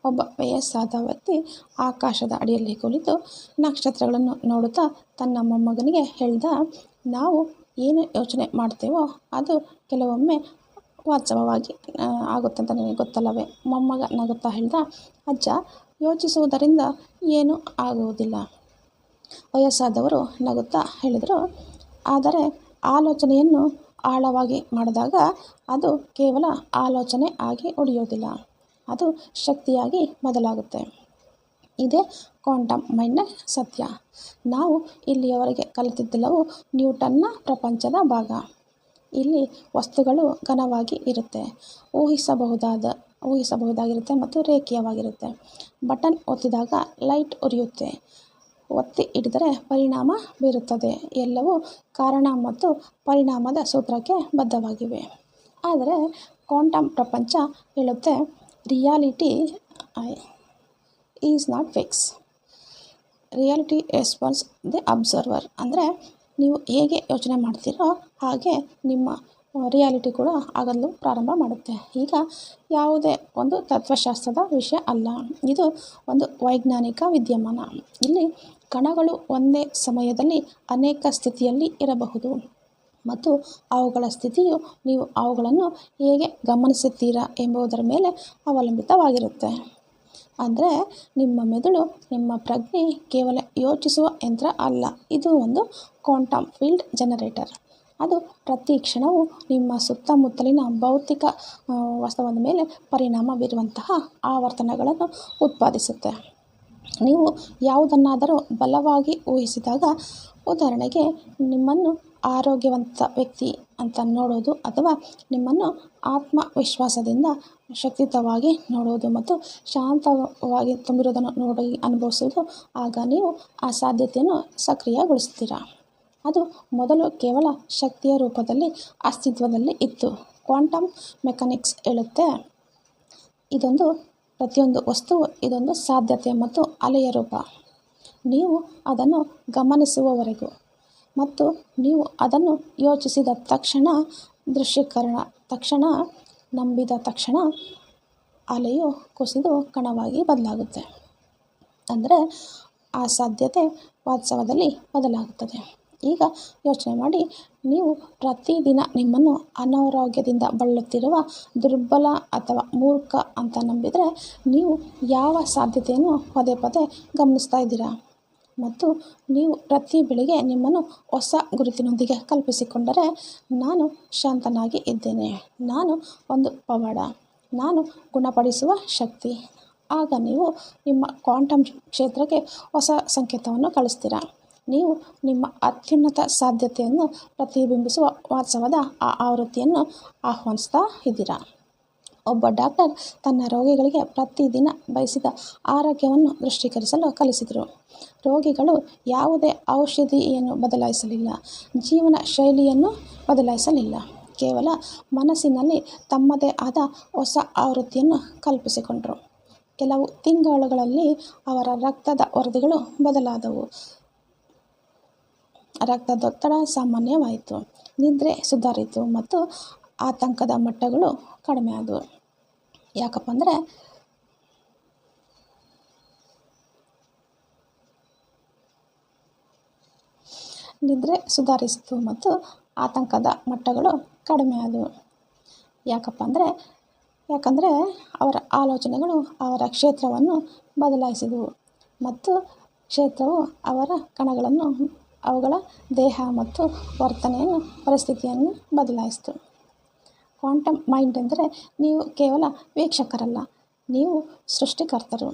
ಒಬ್ಬ ವಯಸ್ಸಾದ ವ್ಯಕ್ತಿ ಆಕಾಶದ ಅಡಿಯಲ್ಲಿ ಕುಳಿತು ನಕ್ಷತ್ರಗಳನ್ನು ನೋಡುತ್ತಾ ತನ್ನ ಮೊಮ್ಮಗನಿಗೆ ಹೇಳ್ದ, ನಾವು ಏನು ಯೋಚನೆ ಮಾಡ್ತೇವೋ ಅದು ಕೆಲವೊಮ್ಮೆ ವಾಸ್ತವವಾಗಿ ಆಗುತ್ತೆ ಅಂತ ನಿನಗೆ ಗೊತ್ತಲ್ಲವೇ? ಮೊಮ್ಮಗ ನಗುತ್ತಾ ಹೇಳ್ದ, ಅಜ್ಜ, ಯೋಚಿಸುವುದರಿಂದ ಏನೂ ಆಗುವುದಿಲ್ಲ. ವಯಸ್ಸಾದವರು ನಗುತ್ತಾ ಹೇಳಿದರು, ಆದರೆ ಆಲೋಚನೆಯನ್ನು ಆಳವಾಗಿ ಮಾಡಿದಾಗ ಅದು ಕೇವಲ ಆಲೋಚನೆ ಆಗಿ ಉಳಿಯೋದಿಲ್ಲ, ಅದು ಶಕ್ತಿಯಾಗಿ ಬದಲಾಗುತ್ತೆ. ಇದೇ ಕ್ವಾಂಟಮ್ ಮೈಂಡ್ನ ಸತ್ಯ. ನಾವು ಇಲ್ಲಿಯವರೆಗೆ ಕಲಿತಿದ್ದೆಲ್ಲವೂ ನ್ಯೂಟನ್ನ ಪ್ರಪಂಚದ ಭಾಗ. ಇಲ್ಲಿ ವಸ್ತುಗಳು ಘನವಾಗಿ ಇರುತ್ತೆ, ಊಹಿಸಬಹುದಾಗಿರುತ್ತೆ ಮತ್ತು ರೇಖೀಯವಾಗಿರುತ್ತೆ. ಬಟನ್ ಒತ್ತಿದಾಗ ಲೈಟ್ ಉರಿಯುತ್ತೆ, ಒತ್ತಿ ಹಿಡಿದರೆ ಪರಿಣಾಮ ಬೀರುತ್ತದೆ. ಎಲ್ಲವೂ ಕಾರಣ ಮತ್ತು ಪರಿಣಾಮದ ಸೂತ್ರಕ್ಕೆ ಬದ್ಧವಾಗಿವೆ. ಆದರೆ ಕ್ವಾಂಟಮ್ ಪ್ರಪಂಚ ಹೇಳುತ್ತೆ, reality is not fix, reality response the observer. ಅಂದರೆ ನೀವು ಹೇಗೆ ಯೋಚನೆ ಮಾಡ್ತೀರೋ ಹಾಗೆ ನಿಮ್ಮ ರಿಯಾಲಿಟಿ ಕೂಡ ಆಗಲು ಪ್ರಾರಂಭ ಮಾಡುತ್ತೆ. ಈಗ ಯಾವುದೇ ಒಂದು ತತ್ವಶಾಸ್ತ್ರದ ವಿಷಯ ಅಲ್ಲ, ಇದು ಒಂದು ವೈಜ್ಞಾನಿಕ ವಿದ್ಯಮಾನ. ಇಲ್ಲಿ ಕಣಗಳು ಒಂದೇ ಸಮಯದಲ್ಲಿ ಅನೇಕ ಸ್ಥಿತಿಯಲ್ಲಿ ಇರಬಹುದು ಮತ್ತು ಅವುಗಳ ಸ್ಥಿತಿಯು ನೀವು ಅವುಗಳನ್ನು ಹೇಗೆ ಗಮನಿಸುತ್ತೀರಾ ಎಂಬುದರ ಮೇಲೆ ಅವಲಂಬಿತವಾಗಿರುತ್ತೆ. ಅಂದರೆ ನಿಮ್ಮ ಮೆದುಳು, ನಿಮ್ಮ ಪ್ರಜ್ಞೆ ಕೇವಲ ಯೋಚಿಸುವ ಯಂತ್ರ ಅಲ್ಲ, ಇದು ಒಂದು ಕ್ವಾಂಟಮ್ ಫೀಲ್ಡ್ ಜನರೇಟರ್. ಅದು ಪ್ರತಿ ಕ್ಷಣವೂ ನಿಮ್ಮ ಸುತ್ತಮುತ್ತಲಿನ ಭೌತಿಕ ವಾಸ್ತವದ ಮೇಲೆ ಪರಿಣಾಮ ಬೀರುವಂತಹ ಆವರ್ತನಗಳನ್ನು ಉತ್ಪಾದಿಸುತ್ತೆ. ನೀವು ಯಾವುದನ್ನಾದರೂ ಬಲವಾಗಿ ಊಹಿಸಿದಾಗ, ಉದಾಹರಣೆಗೆ ನಿಮ್ಮನ್ನು ಆರೋಗ್ಯವಂತ ವ್ಯಕ್ತಿ ಅಂತ ನೋಡೋದು ಅಥವಾ ನಿಮ್ಮನ್ನು ಆತ್ಮವಿಶ್ವಾಸದಿಂದ ಶಕ್ತಿಯುತವಾಗಿ ನೋಡುವುದು ಮತ್ತು ಶಾಂತವಾಗಿ ತುಂಬಿರುವುದನ್ನು ನೋಡಿ ಅನುಭವಿಸುವುದು, ಆಗ ನೀವು ಆ ಸಾಧ್ಯತೆಯನ್ನು ಸಕ್ರಿಯಗೊಳಿಸ್ತೀರಾ. ಅದು ಮೊದಲು ಕೇವಲ ಶಕ್ತಿಯ ರೂಪದಲ್ಲಿ ಅಸ್ತಿತ್ವದಲ್ಲಿ ಇತ್ತು. ಕ್ವಾಂಟಮ್ ಮೆಕ್ಯಾನಿಕ್ಸ್ ಹೇಳುತ್ತೆ, ಪ್ರತಿಯೊಂದು ವಸ್ತುವು ಇದೊಂದು ಸಾಧ್ಯತೆ ಮತ್ತು ಅಲೆಯ ರೂಪ. ನೀವು ಅದನ್ನು ಗಮನಿಸುವವರೆಗೂ ಮತ್ತು ನೀವು ಅದನ್ನು ಯೋಚಿಸಿದ ತಕ್ಷಣ, ದೃಶ್ಯೀಕರಣ ತಕ್ಷಣ, ನಂಬಿದ ತಕ್ಷಣ, ಅಲೆಯು ಕುಸಿದು ಕಣವಾಗಿ ಬದಲಾಗುತ್ತೆ. ಅಂದರೆ ಆ ಸಾಧ್ಯತೆ ವಾಸ್ತವದಲ್ಲಿ ಬದಲಾಗುತ್ತದೆ. ಈಗ ಯೋಚನೆ ಮಾಡಿ, ನೀವು ಪ್ರತಿದಿನ ನಿಮ್ಮನ್ನು ಅನಾರೋಗ್ಯದಿಂದ ಬಳಲುತ್ತಿರುವ ದುರ್ಬಲ ಅಥವಾ ಮೂರ್ಖ ಅಂತ ನಂಬಿದರೆ ನೀವು ಯಾವ ಸಾಧ್ಯತೆಯನ್ನು ಪದೇ ಪದೇ ಗಮನಿಸ್ತಾ ಇದ್ದೀರಾ? ಮತ್ತು ನೀವು ಪ್ರತಿ ಬೆಳಿಗ್ಗೆ ನಿಮ್ಮನ್ನು ಹೊಸ ಗುರುತಿನೊಂದಿಗೆ ಕಲ್ಪಿಸಿಕೊಂಡರೆ, ನಾನು ಶಾಂತನಾಗಿ ಇದ್ದೇನೆ, ನಾನು ಒಂದು ಪವಾಡ, ನಾನು ಗುಣಪಡಿಸುವ ಶಕ್ತಿ, ಆಗ ನೀವು ನಿಮ್ಮ ಕ್ವಾಂಟಮ್ ಕ್ಷೇತ್ರಕ್ಕೆ ಹೊಸ ಸಂಕೇತವನ್ನು ಕಳಿಸ್ತೀರಾ. ನೀವು ನಿಮ್ಮ ಅತ್ಯುನ್ನತ ಸಾಧ್ಯತೆಯನ್ನು ಪ್ರತಿಬಿಂಬಿಸುವ ವಾಸ್ತವದ ಆ ಆವೃತ್ತಿಯನ್ನು ಆಹ್ವಾನಿಸ್ತಾ ಇದ್ದೀರಾ. ಒಬ್ಬ ಡಾಕ್ಟರ್ ತನ್ನ ರೋಗಿಗಳಿಗೆ ಪ್ರತಿದಿನ ಬಯಸಿದ ಆರೋಗ್ಯವನ್ನು ದೃಶ್ಯೀಕರಿಸಲು ಕಲಿಸಿದರು. ರೋಗಿಗಳು ಯಾವುದೇ ಔಷಧಿಯನ್ನು ಬದಲಾಯಿಸಲಿಲ್ಲ, ಜೀವನ ಶೈಲಿಯನ್ನು ಬದಲಾಯಿಸಲಿಲ್ಲ, ಕೇವಲ ಮನಸ್ಸಿನಲ್ಲಿ ತಮ್ಮದೇ ಆದ ಹೊಸ ಆವೃತ್ತಿಯನ್ನು ಕಲ್ಪಿಸಿಕೊಂಡರು. ಕೆಲವು ತಿಂಗಳುಗಳಲ್ಲಿ ಅವರ ರಕ್ತದ ವರದಿಗಳು ಬದಲಾದವು. ರಕ್ತದೊತ್ತಡ ಸಾಮಾನ್ಯವಾಯಿತು, ನಿದ್ರೆ ಸುಧಾರಿತು ಮತ್ತು ಆತಂಕದ ಮಟ್ಟಗಳು ಕಡಿಮೆ ಆದವು. ಯಾಕಪ್ಪ ಅಂದರೆ ನಿದ್ರೆ ಸುಧಾರಿಸಿತು ಮತ್ತು ಆತಂಕದ ಮಟ್ಟಗಳು ಕಡಿಮೆ ಆದವು. ಯಾಕಂದರೆ ಅವರ ಆಲೋಚನೆಗಳು ಅವರ ಕ್ಷೇತ್ರವನ್ನು ಬದಲಾಯಿಸಿದವು ಮತ್ತು ಕ್ಷೇತ್ರವು ಅವರ ಕಣಗಳನ್ನು, ಅವುಗಳ ದೇಹ ಮತ್ತು ವರ್ತನೆಯನ್ನು, ಪರಿಸ್ಥಿತಿಯನ್ನು ಬದಲಾಯಿಸಿತು. ಕ್ವಾಂಟಮ್ ಮೈಂಡ್ ಎಂದರೆ ನೀವು ಕೇವಲ ವೀಕ್ಷಕರಲ್ಲ, ನೀವು ಸೃಷ್ಟಿಕರ್ತರು.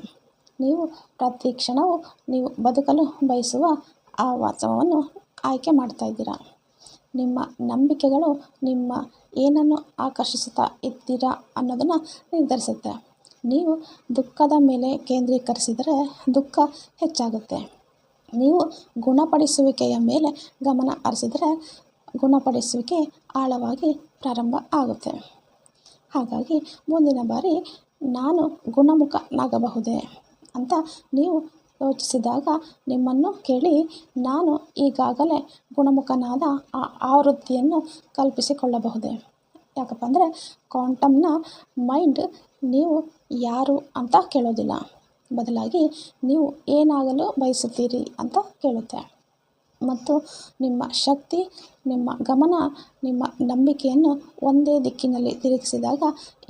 ನೀವು ಪ್ರತಿ ಕ್ಷಣವೂ ನೀವು ಬದುಕಲು ಬಯಸುವ ಆ ವಾಸ್ತವವನ್ನು ಆಯ್ಕೆ ಮಾಡ್ತಾ ಇದ್ದೀರಾ. ನಿಮ್ಮ ನಂಬಿಕೆಗಳು ನಿಮ್ಮ ಏನನ್ನು ಆಕರ್ಷಿಸುತ್ತಾ ಇದ್ದೀರಾ ಅನ್ನೋದನ್ನು ನಿರ್ಧರಿಸುತ್ತೆ. ನೀವು ದುಃಖದ ಮೇಲೆ ಕೇಂದ್ರೀಕರಿಸಿದರೆ ದುಃಖ ಹೆಚ್ಚಾಗುತ್ತೆ. ನೀವು ಗುಣಪಡಿಸುವಿಕೆಯ ಮೇಲೆ ಗಮನ ಹರಿಸಿದರೆ ಗುಣಪಡಿಸುವಿಕೆ ಆಳವಾಗಿ ಪ್ರಾರಂಭ ಆಗುತ್ತೆ. ಹಾಗಾಗಿ ಮುಂದಿನ ಬಾರಿ ನಾನು ಗುಣಮುಖನಾಗಬಹುದೇ ಅಂತ ನೀವು ಯೋಚಿಸಿದಾಗ ನಿಮ್ಮನ್ನು ಕೇಳಿ, ನಾನು ಈಗಾಗಲೇ ಗುಣಮುಖನಾದ ಆ ಆವೃತ್ತಿಯನ್ನು ಕಲ್ಪಿಸಿಕೊಳ್ಳಬಹುದೇ? ಯಾಕಪ್ಪ ಅಂದರೆ ಕ್ವಾಂಟಮ್ನ ಮೈಂಡ್ ನೀವು ಯಾರು ಅಂತ ಕೇಳೋದಿಲ್ಲ, ಬದಲಾಗಿ ನೀವು ಏನಾಗಲು ಬಯಸುತ್ತೀರಿ ಅಂತ ಕೇಳುತ್ತೆ. ಮತ್ತು ನಿಮ್ಮ ಶಕ್ತಿ, ನಿಮ್ಮ ಗಮನ, ನಿಮ್ಮ ನಂಬಿಕೆಯನ್ನು ಒಂದೇ ದಿಕ್ಕಿನಲ್ಲಿ ತಿರುಗಿಸಿದಾಗ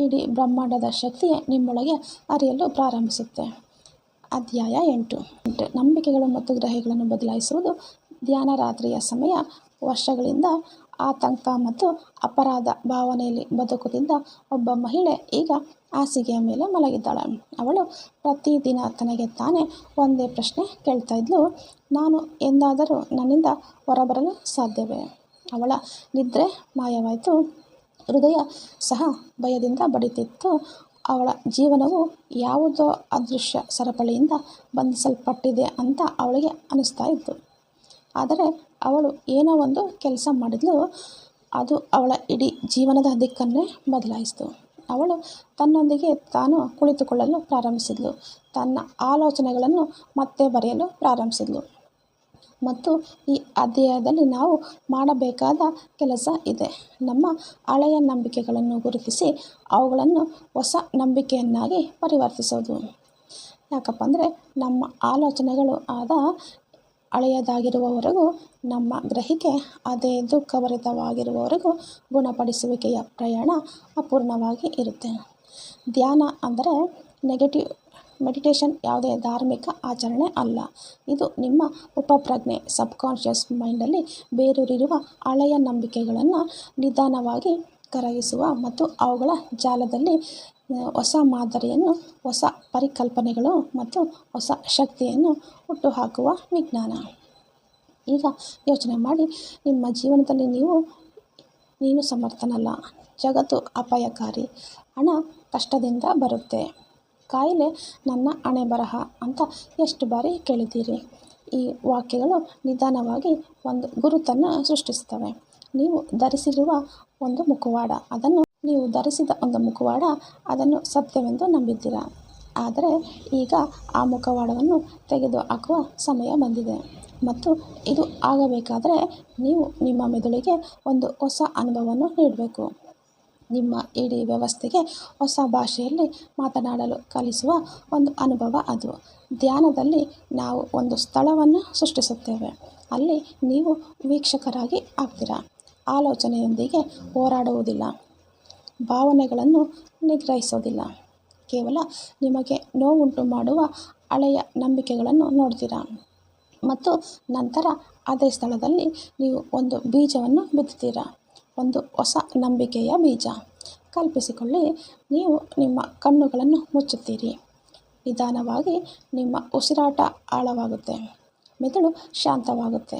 ಇಡೀ ಬ್ರಹ್ಮಾಂಡದ ಶಕ್ತಿ ನಿಮ್ಮೊಳಗೆ ಹರಿಯಲು ಪ್ರಾರಂಭಿಸುತ್ತೆ. ಅಧ್ಯಾಯ 8. ನಂಬಿಕೆಗಳು ಮತ್ತು ಗ್ರಹಿಕೆಗಳನ್ನು ಬದಲಾಯಿಸುವುದು. ಧ್ಯಾನ ರಾತ್ರಿಯ ಸಮಯ. ವರ್ಷಗಳಿಂದ ಆತಂಕ ಮತ್ತು ಅಪರಾಧ ಭಾವನೆಯಲ್ಲಿ ಬದುಕುತ್ತಿದ್ದ ಒಬ್ಬ ಮಹಿಳೆ ಈಗ ಹಾಸಿಗೆಯ ಮೇಲೆ ಮಲಗಿದ್ದಾಳೆ. ಅವಳು ಪ್ರತಿದಿನ ತನಗೆ ತಾನೇ ಒಂದೇ ಪ್ರಶ್ನೆ ಕೇಳ್ತಾ ಇದ್ಲು: ನಾನು ಎಂದಾದರೂ ನನ್ನಿಂದ ಹೊರಬರಲು ಸಾಧ್ಯವೇ? ಅವಳ ನಿದ್ರೆ ಮಾಯವಾಯಿತು, ಹೃದಯ ಸಹ ಭಯದಿಂದ ಬಡಿತಿತ್ತು. ಅವಳ ಜೀವನವು ಯಾವುದೋ ಅದೃಶ್ಯ ಸರಪಳಿಯಿಂದ ಬಂಧಿಸಲ್ಪಟ್ಟಿದೆ ಅಂತ ಅವಳಿಗೆ ಅನಿಸ್ತಾ ಇತ್ತು. ಆದರೆ ಅವಳು ಏನೋ ಒಂದು ಕೆಲಸ ಮಾಡಿದ್ಲು, ಅದು ಅವಳ ಇಡೀ ಜೀವನದ ದಿಕ್ಕನ್ನೇ ಬದಲಾಯಿಸಿತು. ಅವಳು ತನ್ನೊಂದಿಗೆ ತಾನು ಕುಳಿತುಕೊಳ್ಳಲು ಪ್ರಾರಂಭಿಸಿದ್ಲು, ತನ್ನ ಆಲೋಚನೆಗಳನ್ನು ಮತ್ತೆ ಬರೆಯಲು ಪ್ರಾರಂಭಿಸಿದ್ಲು. ಮತ್ತು ಈ ಅಧ್ಯಾಯದಲ್ಲಿ ನಾವು ಮಾಡಬೇಕಾದ ಕೆಲಸ ಇದೆ: ನಮ್ಮ ಹಳೆಯ ನಂಬಿಕೆಗಳನ್ನು ಗುರುತಿಸಿ ಅವುಗಳನ್ನು ಹೊಸ ನಂಬಿಕೆಯನ್ನಾಗಿ ಪರಿವರ್ತಿಸೋದು. ಯಾಕಪ್ಪ ಅಂದರೆ ನಮ್ಮ ಆಲೋಚನೆಗಳು ಹಳೆಯದಾಗಿರುವವರೆಗೂ, ನಮ್ಮ ಗ್ರಹಿಕೆ ಅದೇ ದುಃಖಭರಿತವಾಗಿರುವವರೆಗೂ ಗುಣಪಡಿಸುವಿಕೆಯ ಪ್ರಯಾಣ ಅಪೂರ್ಣವಾಗಿ ಇರುತ್ತೆ. ಧ್ಯಾನ ಅಂದರೆ ಮೆಡಿಟೇಷನ್ ಯಾವುದೇ ಧಾರ್ಮಿಕ ಆಚರಣೆ ಅಲ್ಲ. ಇದು ನಿಮ್ಮ ಉಪಪ್ರಜ್ಞೆ ಸಬ್ಕಾನ್ಷಿಯಸ್ ಮೈಂಡಲ್ಲಿ ಬೇರೂರಿರುವ ಹಳೆಯ ನಂಬಿಕೆಗಳನ್ನು ನಿಧಾನವಾಗಿ ಕರಗಿಸುವ ಮತ್ತು ಅವುಗಳ ಜಾಲದಲ್ಲಿ ಹೊಸ ಮಾದರಿಯನ್ನು, ಹೊಸ ಪರಿಕಲ್ಪನೆಗಳು ಮತ್ತು ಹೊಸ ಶಕ್ತಿಯನ್ನು ಹುಟ್ಟುಹಾಕುವ ವಿಜ್ಞಾನ. ಈಗ ಯೋಚನೆ ಮಾಡಿ, ನಿಮ್ಮ ಜೀವನದಲ್ಲಿ ನೀನು ಸಮರ್ಥನಲ್ಲ, ಜಗತ್ತು ಅಪಾಯಕಾರಿ, ಹಣ ಕಷ್ಟದಿಂದ ಬರುತ್ತೆ, ಕಾಯಿಲೆ ನನ್ನ ಹಣೆಬರಹ ಅಂತ ಎಷ್ಟು ಬಾರಿ ಕೇಳಿದ್ದೀರಿ? ಈ ವಾಕ್ಯಗಳು ನಿಧಾನವಾಗಿ ಒಂದು ಗುರುತನ್ನು ಸೃಷ್ಟಿಸುತ್ತವೆ. ನೀವು ಧರಿಸಿದ ಒಂದು ಮುಖವಾಡ, ಅದನ್ನು ಸತ್ಯವೆಂದು ನಂಬಿದ್ದೀರಾ. ಆದರೆ ಈಗ ಆ ಮುಖವಾಡವನ್ನು ತೆಗೆದು ಹಾಕುವ ಸಮಯ ಬಂದಿದೆ. ಮತ್ತು ಇದು ಆಗಬೇಕಾದರೆ ನೀವು ನಿಮ್ಮ ಮೆದುಳಿಗೆ ಒಂದು ಹೊಸ ಅನುಭವವನ್ನು ನೀಡಬೇಕು. ನಿಮ್ಮ ಇಡೀ ವ್ಯವಸ್ಥೆಗೆ ಹೊಸ ಭಾಷೆಯಲ್ಲಿ ಮಾತನಾಡಲು ಕಲಿಸುವ ಒಂದು ಅನುಭವ ಅದು. ಧ್ಯಾನದಲ್ಲಿ ನಾವು ಒಂದು ಸ್ಥಳವನ್ನು ಸೃಷ್ಟಿಸುತ್ತೇವೆ. ಅಲ್ಲಿ ನೀವು ವೀಕ್ಷಕರಾಗಿ ಆಗ್ತೀರಾ. ಆಲೋಚನೆಯೊಂದಿಗೆ ಹೋರಾಡುವುದಿಲ್ಲ, ಭಾವನೆಗಳನ್ನು ನಿಗ್ರಹಿಸೋದಿಲ್ಲ. ಕೇವಲ ನಿಮಗೆ ನೋವುಂಟು ಮಾಡುವ ಹಳೆಯ ನಂಬಿಕೆಗಳನ್ನು ನೋಡ್ತೀರಾ ಮತ್ತು ನಂತರ ಅದೇ ಸ್ಥಳದಲ್ಲಿ ನೀವು ಒಂದು ಬೀಜವನ್ನು ಬಿತ್ತುತ್ತೀರಾ. ಒಂದು ಹೊಸ ನಂಬಿಕೆಯ ಬೀಜ. ಕಲ್ಪಿಸಿಕೊಳ್ಳಿ, ನೀವು ನಿಮ್ಮ ಕಣ್ಣುಗಳನ್ನು ಮುಚ್ಚುತ್ತೀರಿ. ನಿಧಾನವಾಗಿ ನಿಮ್ಮ ಉಸಿರಾಟ ಆಳವಾಗುತ್ತೆ, ಮೆದುಳು ಶಾಂತವಾಗುತ್ತೆ.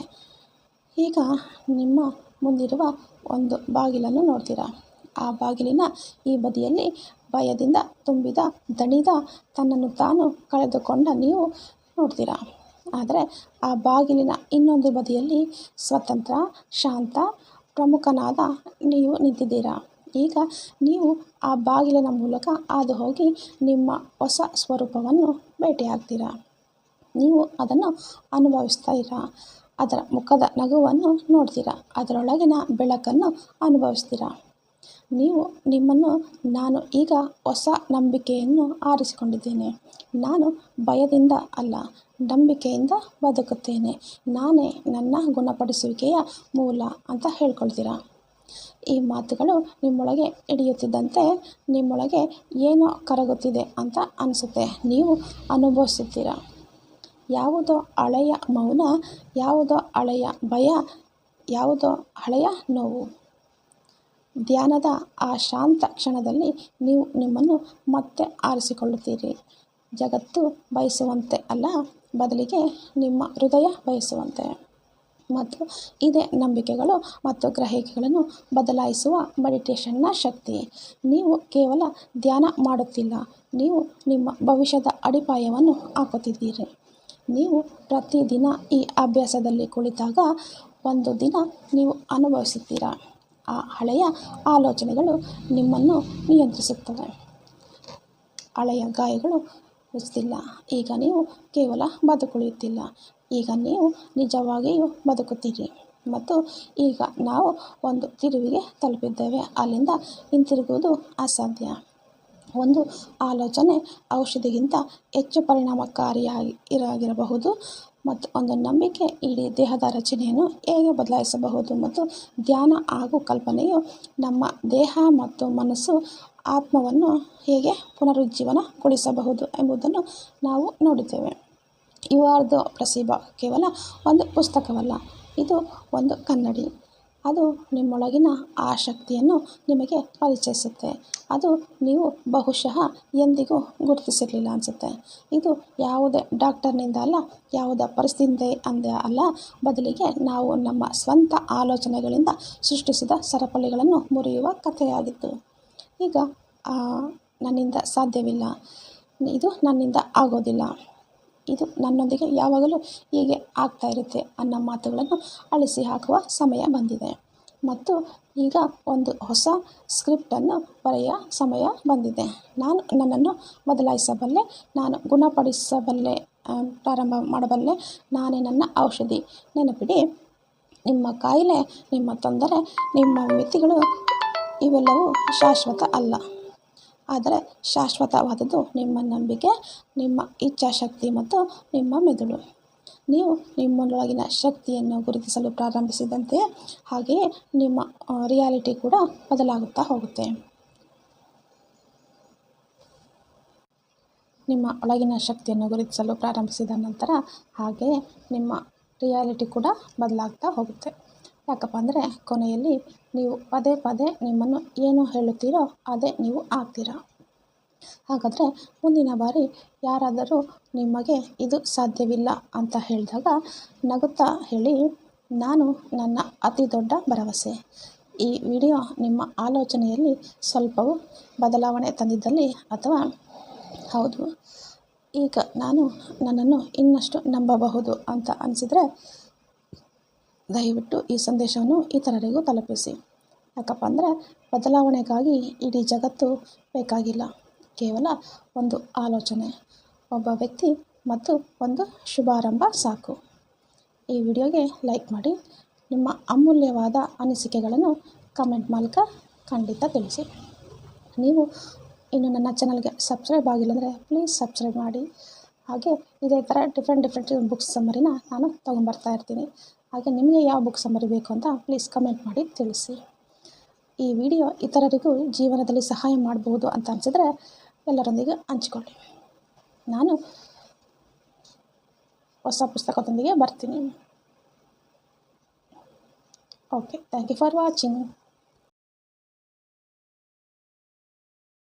ಈಗ ನಿಮ್ಮ ಮುಂದಿರುವ ಒಂದು ಬಾಗಿಲನ್ನು ನೋಡ್ತೀರಾ. ಆ ಬಾಗಿಲಿನ ಈ ಬದಿಯಲ್ಲಿ ಭಯದಿಂದ ತುಂಬಿದ ದಣಿದ ತನ್ನನ್ನು ತಾನು ಕಳೆದುಕೊಂಡ ನೀವು ನೋಡ್ತೀರಾ. ಆದರೆ ಆ ಬಾಗಿಲಿನ ಇನ್ನೊಂದು ಬದಿಯಲ್ಲಿ ಸ್ವತಂತ್ರ, ಶಾಂತ, ಪ್ರಮುಖನಾದ ನೀವು ನಿಂತಿದ್ದೀರಾ. ಈಗ ನೀವು ಆ ಬಾಗಿಲಿನ ಮೂಲಕ ಹಾದು ಹೋಗಿ ನಿಮ್ಮ ಹೊಸ ಸ್ವರೂಪವನ್ನು ಭೇಟಿಯಾಗ್ತೀರಾ. ನೀವು ಅದನ್ನು ಅನುಭವಿಸ್ತೀರಾ. ಅದರ ಮುಖದ ನಗುವನ್ನು ನೋಡ್ತೀರಾ. ಅದರೊಳಗಿನ ಬೆಳಕನ್ನು ಅನುಭವಿಸ್ತೀರಾ. ನೀವು ನಿಮ್ಮನ್ನು, ನಾನು ಈಗ ಹೊಸ ನಂಬಿಕೆಯನ್ನು ಆರಿಸಿಕೊಂಡಿದ್ದೇನೆ. ನಾನು ಭಯದಿಂದ ಅಲ್ಲ, ನಂಬಿಕೆಯಿಂದ ಬದುಕುತ್ತೇನೆ. ನಾನೇ ನನ್ನ ಗುಣಪಡಿಸುವಿಕೆಯ ಮೂಲ ಅಂತ ಹೇಳ್ಕೊಳ್ತೀರಾ. ಈ ಮಾತುಗಳು ನಿಮ್ಮೊಳಗೆ ಹಿಡಿಯುತ್ತಿದ್ದಂತೆ ನಿಮ್ಮೊಳಗೆ ಏನೋ ಕರಗುತ್ತಿದೆ ಅಂತ ಅನಿಸುತ್ತೆ. ನೀವು ಅನುಭವಿಸುತ್ತೀರಾ. ಯಾವುದೋ ಹಳೆಯ ಮೌನ, ಯಾವುದೋ ಹಳೆಯ ಭಯ, ಯಾವುದೋ ಹಳೆಯ ನೋವು. ಧ್ಯಾನದ ಆ ಶಾಂತ ಕ್ಷಣದಲ್ಲಿ ನೀವು ನಿಮ್ಮನ್ನು ಮತ್ತೆ ಆರಿಸಿಕೊಳ್ಳುತ್ತೀರಿ. ಜಗತ್ತು ಬಯಸುವಂತೆ ಅಲ್ಲ, ಬದಲಿಗೆ ನಿಮ್ಮ ಹೃದಯ ಬಯಸುವಂತೆ. ಮತ್ತು ಇದೇ ನಂಬಿಕೆಗಳು ಮತ್ತು ಗ್ರಹಿಕೆಗಳನ್ನು ಬದಲಾಯಿಸುವ ಮೆಡಿಟೇಷನ್ನ ಶಕ್ತಿ. ನೀವು ಕೇವಲ ಧ್ಯಾನ ಮಾಡುತ್ತಿಲ್ಲ, ನೀವು ನಿಮ್ಮ ಭವಿಷ್ಯದ ಅಡಿಪಾಯವನ್ನು ಹಾಕುತ್ತಿದ್ದೀರಿ. ನೀವು ಪ್ರತಿದಿನ ಈ ಅಭ್ಯಾಸದಲ್ಲಿ ಕುಳಿತಾಗ ಒಂದು ದಿನ ನೀವು ಅನುಭವಿಸುತ್ತೀರಾ. ಆ ಹಳೆಯ ಆಲೋಚನೆಗಳು ನಿಮ್ಮನ್ನು ನಿಯಂತ್ರಿಸುತ್ತವೆ. ಹಳೆಯ ಗಾಯಗಳು ಮುಚ್ಚಿಲ್ಲ. ಈಗ ನೀವು ಕೇವಲ ಬದುಕುಳಿಯುತ್ತಿಲ್ಲ, ಈಗ ನೀವು ನಿಜವಾಗಿಯೂ ಬದುಕುತ್ತೀರಿ. ಮತ್ತು ಈಗ ನಾವು ಒಂದು ತಿರುವಿಗೆ ತಲುಪಿದ್ದೇವೆ. ಅಲ್ಲಿಂದ ಹಿಂತಿರುಗುವುದು ಅಸಾಧ್ಯ. ಒಂದು ಆಲೋಚನೆ ಔಷಧಿಗಿಂತ ಹೆಚ್ಚು ಪರಿಣಾಮಕಾರಿಯಾಗಿರಬಹುದು ಮತ್ತು ಒಂದು ನಂಬಿಕೆ ಇಡೀ ದೇಹದ ರಚನೆಯನ್ನು ಹೇಗೆ ಬದಲಾಯಿಸಬಹುದು. ಮತ್ತು ಧ್ಯಾನ ಹಾಗೂ ಕಲ್ಪನೆಯು ನಮ್ಮ ದೇಹ ಮತ್ತು ಮನಸ್ಸು, ಆತ್ಮವನ್ನು ಹೇಗೆ ಪುನರುಜ್ಜೀವನಗೊಳಿಸಬಹುದು ಎಂಬುದನ್ನು ನಾವು ನೋಡಿದ್ದೇವೆ. ಯು ಆರ್ ದ ಪ್ಲಸೀಬೋ ಕೇವಲ ಒಂದು ಪುಸ್ತಕವಲ್ಲ, ಇದು ಒಂದು ಕನ್ನಡಿ. ಅದು ನಿಮ್ಮೊಳಗಿನ ಆ ಶಕ್ತಿಯನ್ನು ನಿಮಗೆ ಪರಿಚಯಿಸುತ್ತೆ. ಅದು ನೀವು ಬಹುಶಃ ಎಂದಿಗೂ ಗುರುತಿಸಿರಲಿಲ್ಲ ಅನಿಸುತ್ತೆ. ಇದು ಯಾವುದೇ ಡಾಕ್ಟರ್ನಿಂದ ಅಲ್ಲ, ಯಾವುದೇ ಪರಿಸ್ಥಿತಿಯಿಂದ ಅಲ್ಲ, ಬದಲಿಗೆ ನಾವು ನಮ್ಮ ಸ್ವಂತ ಆಲೋಚನೆಗಳಿಂದ ಸೃಷ್ಟಿಸಿದ ಸರಪಳಿಗಳನ್ನು ಮುರಿಯುವ ಕಥೆಯಾಗಿತ್ತು. ಈಗ ನನ್ನಿಂದ ಸಾಧ್ಯವಿಲ್ಲ, ಇದು ನನ್ನಿಂದ ಆಗೋದಿಲ್ಲ, ಇದು ನನ್ನೊಂದಿಗೆ ಯಾವಾಗಲೂ ಹೀಗೆ ಆಗ್ತಾ ಇರುತ್ತೆ ಅನ್ನೋ ಮಾತುಗಳನ್ನು ಅಳಿಸಿ ಹಾಕುವ ಸಮಯ ಬಂದಿದೆ. ಮತ್ತು ಈಗ ಒಂದು ಹೊಸ ಸ್ಕ್ರಿಪ್ಟನ್ನು ಬರೆಯುವ ಸಮಯ ಬಂದಿದೆ. ನಾನು ನನ್ನನ್ನು ಬದಲಾಯಿಸಬಲ್ಲೆ, ನಾನು ಗುಣಪಡಿಸಬಲ್ಲೆ, ಪ್ರಾರಂಭ ಮಾಡಬಲ್ಲೆ. ನಾನೇ ನನ್ನ ಔಷಧಿ. ನೆನಪಿಡಿ, ನಿಮ್ಮ ಕಾಯಿಲೆ, ನಿಮ್ಮ ತೊಂದರೆ, ನಿಮ್ಮ ಮಿತಿಗಳು ಇವೆಲ್ಲವೂ ಶಾಶ್ವತ ಅಲ್ಲ. ಆದರೆ ಶಾಶ್ವತವಾದದ್ದು ನಿಮ್ಮ ನಂಬಿಕೆ, ನಿಮ್ಮ ಇಚ್ಛಾಶಕ್ತಿ ಮತ್ತು ನಿಮ್ಮ ಮೆದುಳು. ನೀವು ನಿಮ್ಮೊಳಗಿನ ಶಕ್ತಿಯನ್ನು ಗುರುತಿಸಲು ಪ್ರಾರಂಭಿಸಿದಂತೆಯೇ ಹಾಗೆಯೇ ನಿಮ್ಮ ರಿಯಾಲಿಟಿ ಕೂಡ ಬದಲಾಗುತ್ತಾ ಹೋಗುತ್ತೆ. ನಿಮ್ಮ ಒಳಗಿನ ಶಕ್ತಿಯನ್ನು ಗುರುತಿಸಲು ಪ್ರಾರಂಭಿಸಿದ ನಂತರ ಹಾಗೆಯೇ ನಿಮ್ಮ ರಿಯಾಲಿಟಿ ಕೂಡ ಬದಲಾಗ್ತಾ ಹೋಗುತ್ತೆ. ಯಾಕಪ್ಪ ಅಂದರೆ ಕೊನೆಯಲ್ಲಿ ನೀವು ಪದೇ ಪದೇ ನಿಮ್ಮನ್ನು ಏನು ಹೇಳುತ್ತೀರೋ ಅದೇ ನೀವು ಆಗ್ತೀರಾ. ಹಾಗಾದರೆ ಮುಂದಿನ ಬಾರಿ ಯಾರಾದರೂ ನಿಮಗೆ ಇದು ಸಾಧ್ಯವಿಲ್ಲ ಅಂತ ಹೇಳಿದಾಗ ನಗುತ್ತಾ ಹೇಳಿ, ನಾನು ನನ್ನ ಅತಿ ದೊಡ್ಡ ಭರವಸೆ. ಈ ವಿಡಿಯೋ ನಿಮ್ಮ ಆಲೋಚನೆಯಲ್ಲಿ ಸ್ವಲ್ಪವೂ ಬದಲಾವಣೆ ತಂದಿದ್ದಲ್ಲಿ, ಅಥವಾ ಹೌದು, ಈಗ ನಾನು ನನ್ನನ್ನು ಇನ್ನಷ್ಟು ನಂಬಬಹುದು ಅಂತ ಅನಿಸಿದರೆ, ದಯವಿಟ್ಟು ಈ ಸಂದೇಶವನ್ನು ಇತರರಿಗೂ ತಲುಪಿಸಿ. ಯಾಕಪ್ಪ ಅಂದರೆ ಬದಲಾವಣೆಗಾಗಿ ಇಡೀ ಜಗತ್ತು ಬೇಕಾಗಿಲ್ಲ. ಕೇವಲ ಒಂದು ಆಲೋಚನೆ, ಒಬ್ಬ ವ್ಯಕ್ತಿ ಮತ್ತು ಒಂದು ಶುಭಾರಂಭ ಸಾಕು. ಈ ವಿಡಿಯೋಗೆ ಲೈಕ್ ಮಾಡಿ. ನಿಮ್ಮ ಅಮೂಲ್ಯವಾದ ಅನಿಸಿಕೆಗಳನ್ನು ಕಮೆಂಟ್ ಮೂಲಕ ಖಂಡಿತ ತಿಳಿಸಿ. ನೀವು ಇನ್ನು ನನ್ನ ಚಾನಲ್ಗೆ ಸಬ್ಸ್ಕ್ರೈಬ್ ಆಗಿಲ್ಲ ಅಂದರೆ ಪ್ಲೀಸ್ ಸಬ್ಸ್ಕ್ರೈಬ್ ಮಾಡಿ. ಹಾಗೆ ಇದೇ ಥರ ಡಿಫ್ರೆಂಟ್ ಬುಕ್ಸ್ ಸಮ್ಮರಿನ ನಾನು ತೊಗೊಂಬರ್ತಾ ಇರ್ತೀನಿ. ಹಾಗೆ ನಿಮಗೆ ಯಾವ ಬುಕ್ ಸಮ್ಮರಿ ಬೇಕು ಅಂತ ಪ್ಲೀಸ್ ಕಮೆಂಟ್ ಮಾಡಿ ತಿಳಿಸಿ. ಈ ವಿಡಿಯೋ ಇತರರಿಗೂ ಜೀವನದಲ್ಲಿ ಸಹಾಯ ಮಾಡ್ಬೋದು ಅಂತ ಅನಿಸಿದ್ರೆ ಎಲ್ಲರೊಂದಿಗೆ ಹಂಚಿಕೊಳ್ಳಿ. ನಾನು ಹೊಸ ಪುಸ್ತಕದೊಂದಿಗೆ ಬರ್ತೀನಿ. Okay, thank you for watching.